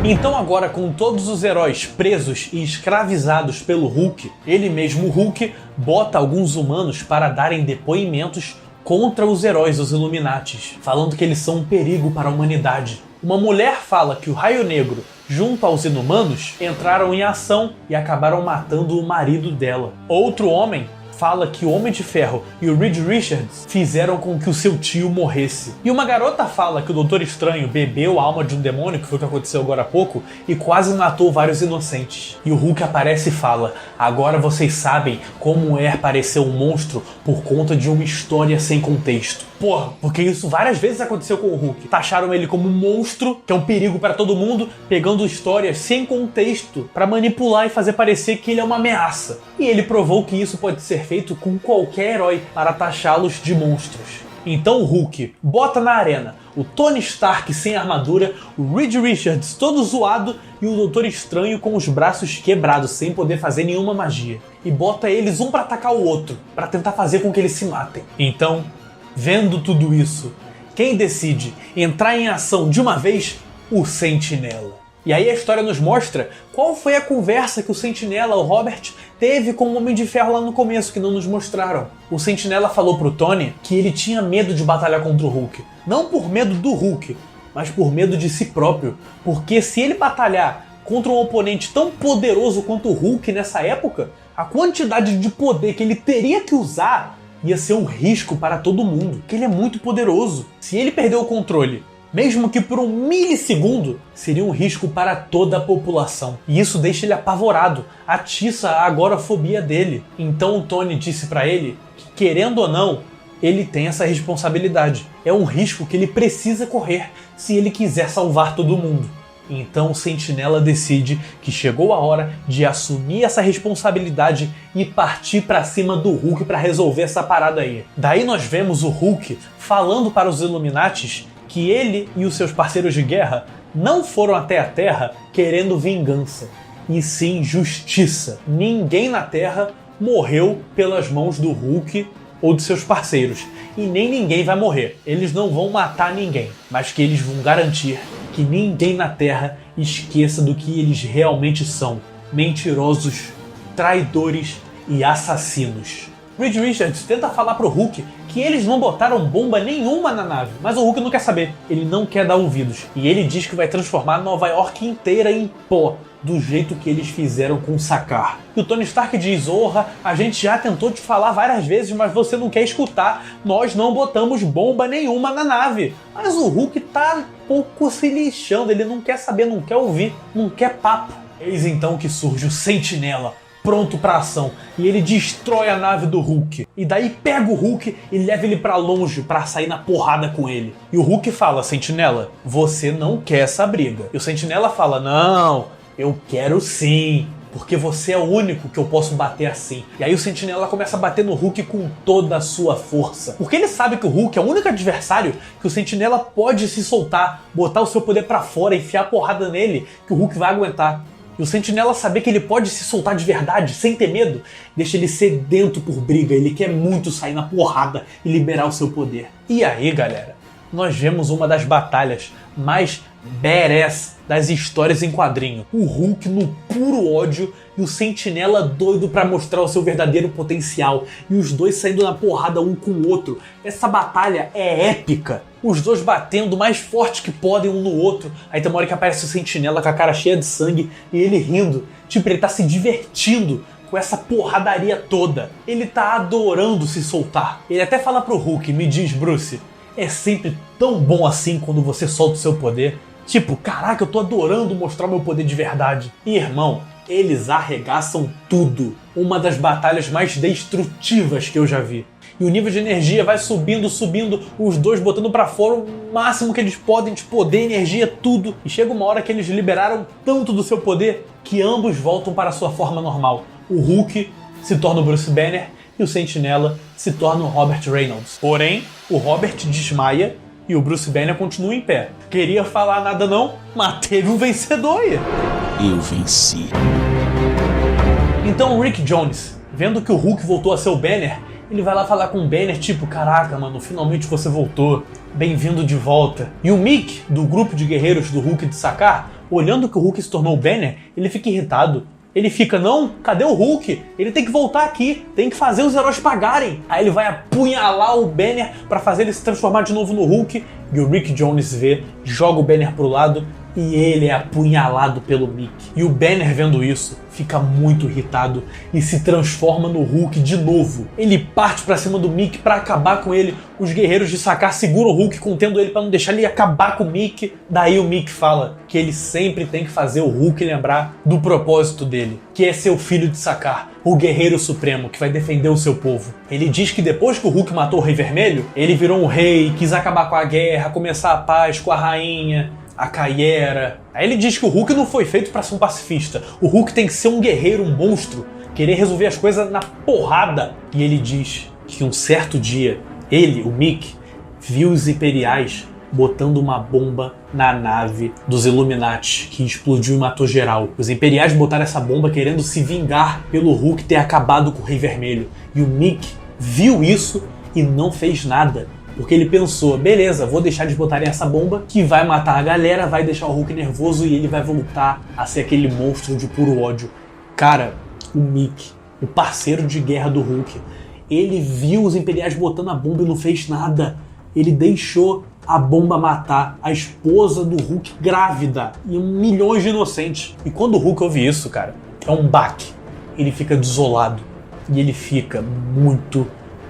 Então agora, com todos os heróis presos e escravizados pelo Hulk, ele mesmo, o Hulk, bota alguns humanos para darem depoimentos contra os heróis, os Illuminatis, falando que eles são um perigo para a humanidade. Uma mulher fala que o Raio Negro, junto aos Inumanos, entraram em ação e acabaram matando o marido dela. Outro homem fala que o Homem de Ferro e o Reed Richards fizeram com que o seu tio morresse. E uma garota fala que o Doutor Estranho bebeu a alma de um demônio, que foi o que aconteceu agora há pouco, e quase matou vários inocentes. E o Hulk aparece e fala, agora vocês sabem como é parecer um monstro por conta de uma história sem contexto. Porra, porque isso várias vezes aconteceu com o Hulk. Taxaram ele como um monstro, que é um perigo para todo mundo, pegando histórias sem contexto para manipular e fazer parecer que ele é uma ameaça. E ele provou que isso pode ser feito com qualquer herói para taxá-los de monstros. Então o Hulk bota na arena o Tony Stark sem armadura, o Reed Richards todo zoado e o Doutor Estranho com os braços quebrados, sem poder fazer nenhuma magia. E bota eles um para atacar o outro, para tentar fazer com que eles se matem. Então, vendo tudo isso, quem decide entrar em ação de uma vez? O Sentinela. E aí a história nos mostra qual foi a conversa que o Sentinela, o Robert, teve com o Homem de Ferro lá no começo, que não nos mostraram. O Sentinela falou pro Tony que ele tinha medo de batalhar contra o Hulk. Não por medo do Hulk, mas por medo de si próprio. Porque se ele batalhar contra um oponente tão poderoso quanto o Hulk nessa época, a quantidade de poder que ele teria que usar ia ser um risco para todo mundo, porque ele é muito poderoso. Se ele perder o controle, mesmo que por um milissegundo, seria um risco para toda a população. E isso deixa ele apavorado, atiça a agorafobia dele. Então o Tony disse para ele que, querendo ou não, ele tem essa responsabilidade. É um risco que ele precisa correr se ele quiser salvar todo mundo. Então o Sentinela decide que chegou a hora de assumir essa responsabilidade e partir pra cima do Hulk para resolver essa parada aí. Daí nós vemos o Hulk falando para os Illuminatis que ele e os seus parceiros de guerra não foram até a Terra querendo vingança, e sim justiça. Ninguém na Terra morreu pelas mãos do Hulk ou de seus parceiros, e nem ninguém vai morrer. Eles não vão matar ninguém, mas que eles vão garantir que ninguém na Terra esqueça do que eles realmente são: mentirosos, traidores e assassinos. Reed Richards tenta falar pro Hulk que eles não botaram bomba nenhuma na nave, mas o Hulk não quer saber, ele não quer dar ouvidos, e ele diz que vai transformar Nova York inteira em pó, do jeito que eles fizeram com o Sakaar. E o Tony Stark diz: "Orra, a gente já tentou te falar várias vezes, mas você não quer escutar. Nós não botamos bomba nenhuma na nave." Mas o Hulk tá um pouco se lixando, ele não quer saber, não quer ouvir, não quer papo. Eis então que surge o Sentinela, pronto pra ação, e ele destrói a nave do Hulk. E daí pega o Hulk e leva ele pra longe pra sair na porrada com ele. E o Hulk fala: "Sentinela, você não quer essa briga." E o Sentinela fala: "Não, eu quero sim, porque você é o único que eu posso bater assim." E aí o Sentinela começa a bater no Hulk com toda a sua força, porque ele sabe que o Hulk é o único adversário que o Sentinela pode se soltar, botar o seu poder pra fora, enfiar a porrada nele, que o Hulk vai aguentar. E o Sentinela saber que ele pode se soltar de verdade, sem ter medo, deixa ele sedento por briga. Ele quer muito sair na porrada e liberar o seu poder. E aí, galera, nós vemos uma das batalhas mais badass das histórias em quadrinho. O Hulk no puro ódio e o Sentinela doido pra mostrar o seu verdadeiro potencial. E os dois saindo na porrada um com o outro. Essa batalha é épica. Os dois batendo o mais forte que podem um no outro. Aí tem uma hora que aparece o Sentinela com a cara cheia de sangue e ele rindo. Tipo, ele tá se divertindo com essa porradaria toda. Ele tá adorando se soltar. Ele até fala pro Hulk: "Me diz, Bruce, é sempre tão bom assim quando você solta o seu poder?" Tipo, caraca, eu tô adorando mostrar meu poder de verdade. E, irmão, eles arregaçam tudo. Uma das batalhas mais destrutivas que eu já vi. E o nível de energia vai subindo, os dois botando pra fora o máximo que eles podem de poder, energia, tudo. E chega uma hora que eles liberaram tanto do seu poder que ambos voltam para a sua forma normal. O Hulk se torna o Bruce Banner e o Sentinela se torna o Robert Reynolds. Porém, o Robert desmaia e o Bruce Banner continua em pé. Queria falar nada não, mas teve um vencedor aí. Eu venci. Então o Rick Jones, vendo que o Hulk voltou a ser o Banner, ele vai lá falar com o Banner, tipo: "Caraca, mano, finalmente você voltou. Bem-vindo de volta." E o Mick, do grupo de guerreiros do Hulk de Sakaar, olhando que o Hulk se tornou o Banner, ele fica irritado. Ele fica: "Não, cadê o Hulk? Ele tem que voltar aqui, tem que fazer os heróis pagarem." Aí ele vai apunhalar o Banner pra fazer ele se transformar de novo no Hulk. E o Rick Jones vê, joga o Banner pro lado e ele é apunhalado pelo Mick. E o Banner, vendo isso, fica muito irritado e se transforma no Hulk de novo. Ele parte pra cima do Mick pra acabar com ele. Os guerreiros de Sakaar seguram o Hulk, contendo ele pra não deixar ele acabar com o Mick. Daí o Mick fala que ele sempre tem que fazer o Hulk lembrar do propósito dele, que é ser o filho de Sakaar, o guerreiro supremo que vai defender o seu povo. Ele diz que depois que o Hulk matou o Rei Vermelho, ele virou um rei, quis acabar com a guerra, começar a paz com a rainha, a Caiera. Aí ele diz que o Hulk não foi feito pra ser um pacifista. O Hulk tem que ser um guerreiro, um monstro, querer resolver as coisas na porrada. E ele diz que um certo dia, ele, o Mick, viu os Imperiais botando uma bomba na nave dos Illuminati, que explodiu e matou geral. Os Imperiais botaram essa bomba querendo se vingar pelo Hulk ter acabado com o Rei Vermelho. E o Mick viu isso e não fez nada. Porque ele pensou: beleza, vou deixar de botarem essa bomba que vai matar a galera, vai deixar o Hulk nervoso e ele vai voltar a ser aquele monstro de puro ódio. Cara, o Mick, o parceiro de guerra do Hulk, ele viu os Imperiais botando a bomba e não fez nada. Ele deixou a bomba matar a esposa do Hulk grávida e milhões de inocentes. E quando o Hulk ouve isso, cara, é um baque. Ele fica desolado e ele fica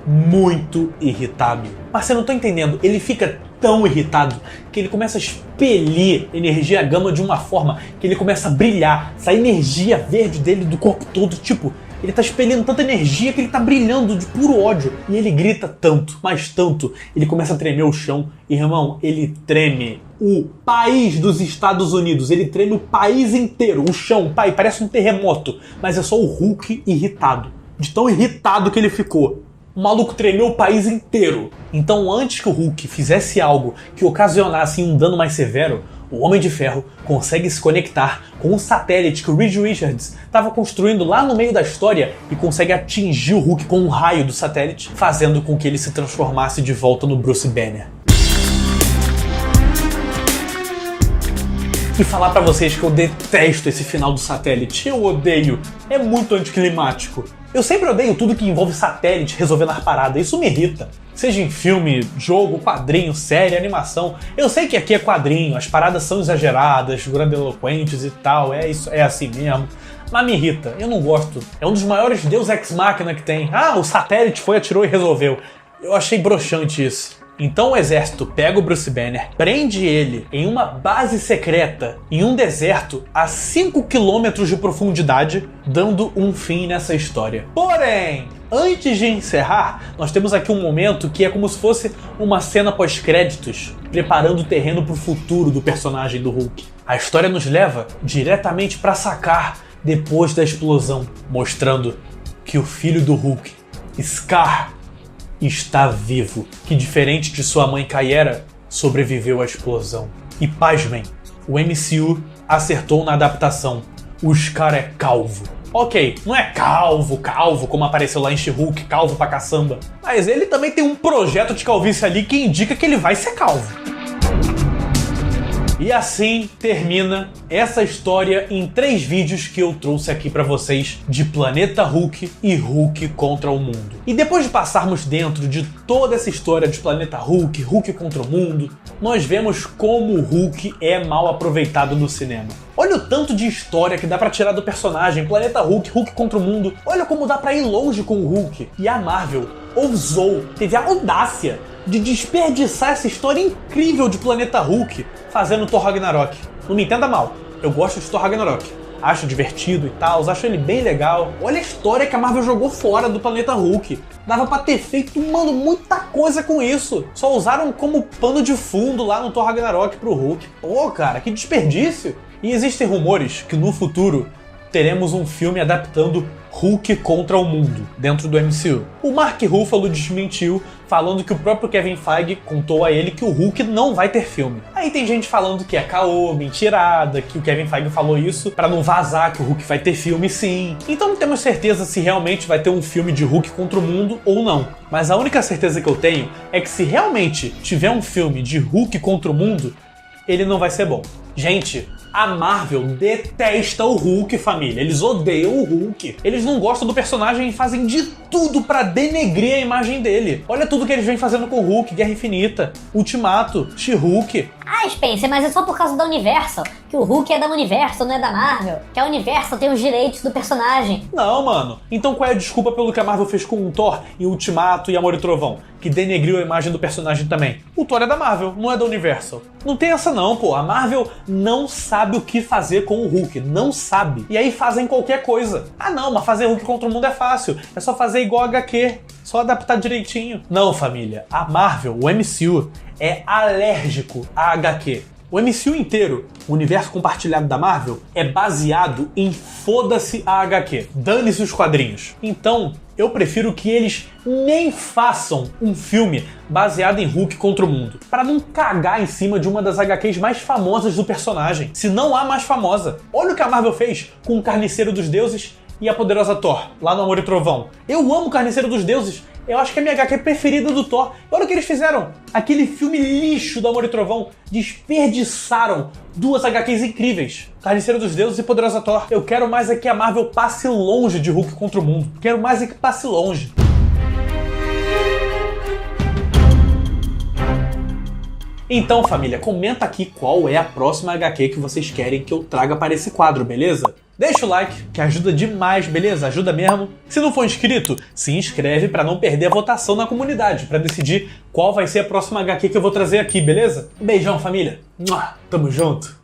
muito irritado. Mas você não tá entendendo, ele fica tão irritado que ele começa a expelir energia gama de uma forma que ele começa a brilhar, sai energia verde dele do corpo todo, tipo, ele tá expelindo tanta energia que ele tá brilhando de puro ódio. E ele grita tanto, mas tanto, ele começa a tremer o chão. Irmão, ele treme o país dos Estados Unidos, ele treme o país inteiro, o chão, pai, parece um terremoto. Mas é só o Hulk irritado, de tão irritado que ele ficou. O maluco tremeu o país inteiro. Então, antes que o Hulk fizesse algo que ocasionasse um dano mais severo, o Homem de Ferro consegue se conectar com um satélite que o Reed Richards estava construindo lá no meio da história e consegue atingir o Hulk com um raio do satélite, fazendo com que ele se transformasse de volta no Bruce Banner. E falar pra vocês que eu detesto esse final do satélite. Eu odeio. É muito anticlimático. Eu sempre odeio tudo que envolve satélite resolvendo as paradas, isso me irrita. Seja em filme, jogo, quadrinho, série, animação. Eu sei que aqui é quadrinho, as paradas são exageradas, grandiloquentes e tal, isso é assim mesmo. Mas me irrita, eu não gosto. É um dos maiores Deus Ex Machina que tem. Ah, o satélite foi, atirou e resolveu. Eu achei broxante isso. Então o exército pega o Bruce Banner, prende ele em uma base secreta em um deserto a 5 km de profundidade, dando um fim nessa história. Porém, antes de encerrar, nós temos aqui um momento que é como se fosse uma cena pós-créditos, preparando o terreno para o futuro do personagem do Hulk. A história nos leva diretamente para Sakaar depois da explosão, mostrando que o filho do Hulk, Skaar, está vivo, que diferente de sua mãe Kyera, sobreviveu à explosão. E pasmem, o MCU acertou na adaptação. O Skaar é calvo. Ok, não é calvo como apareceu lá em She-Hulk, calvo pra caçamba. Mas ele também tem um projeto de calvície ali que indica que ele vai ser calvo. E assim termina essa história em 3 vídeos que eu trouxe aqui pra vocês de Planeta Hulk e Hulk contra o Mundo. E depois de passarmos dentro de toda essa história de Planeta Hulk, Hulk contra o Mundo, nós vemos como o Hulk é mal aproveitado no cinema. Olha o tanto de história que dá pra tirar do personagem Planeta Hulk, Hulk contra o Mundo. Olha como dá pra ir longe com o Hulk. E a Marvel ousou, teve a audácia de desperdiçar essa história incrível de Planeta Hulk fazendo Thor Ragnarok. Não me entenda mal, eu gosto de Thor Ragnarok. Acho divertido e tal, acho ele bem legal. Olha a história que a Marvel jogou fora do Planeta Hulk. Dava pra ter feito, mano, muita coisa com isso. Só usaram como pano de fundo lá no Thor Ragnarok pro Hulk. Pô, cara, que desperdício. E existem rumores que no futuro teremos um filme adaptando Hulk contra o Mundo, dentro do MCU. O Mark Ruffalo desmentiu, falando que o próprio Kevin Feige contou a ele que o Hulk não vai ter filme. Aí tem gente falando que é caô, mentirada, que o Kevin Feige falou isso pra não vazar que o Hulk vai ter filme sim. Então não temos certeza se realmente vai ter um filme de Hulk contra o Mundo ou não. Mas a única certeza que eu tenho é que se realmente tiver um filme de Hulk contra o Mundo, ele não vai ser bom. Gente, a Marvel detesta o Hulk, família. Eles odeiam o Hulk. Eles não gostam do personagem e fazem de tudo pra denegrir a imagem dele. Olha tudo que eles vêm fazendo com o Hulk. Guerra Infinita, Ultimato, She-Hulk. Ah, Spencer, mas é só por causa da Universal. Que o Hulk é da Universal, não é da Marvel. Que a Universal tem os direitos do personagem. Não, mano. Então qual é a desculpa pelo que a Marvel fez com o Thor em Ultimato e Amor e Trovão? Que denegriu a imagem do personagem também. O Thor é da Marvel, não é da Universal. Não tem essa não, pô. A Marvel não sabe o que fazer com o Hulk. Não sabe. E aí fazem qualquer coisa. Ah não, mas fazer Hulk contra o Mundo é fácil. É só fazer igual a HQ. Só adaptar direitinho. Não, família. A Marvel, o MCU, é alérgico a HQ. O MCU inteiro, o universo compartilhado da Marvel, é baseado em foda-se a HQ. Dane-se os quadrinhos. Então, eu prefiro que eles nem façam um filme baseado em Hulk contra o Mundo, para não cagar em cima de uma das HQs mais famosas do personagem, se não a mais famosa. Olha o que a Marvel fez com o Carniceiro dos Deuses e a Poderosa Thor, lá no Amor e Trovão. Eu amo o Carniceiro dos Deuses. Eu acho que é a minha HQ preferida do Thor. Olha o que eles fizeram. Aquele filme lixo do Amor e Trovão. Desperdiçaram 2 HQs incríveis. Carniceiro dos Deuses e Poderosa Thor. Eu quero mais é que a Marvel passe longe de Hulk contra o Mundo. Quero mais é que passe longe. Então, família, comenta aqui qual é a próxima HQ que vocês querem que eu traga para esse quadro, beleza? Deixa o like, que ajuda demais, beleza? Ajuda mesmo. Se não for inscrito, se inscreve para não perder a votação na comunidade, para decidir qual vai ser a próxima HQ que eu vou trazer aqui, beleza? Beijão, família. Tamo junto.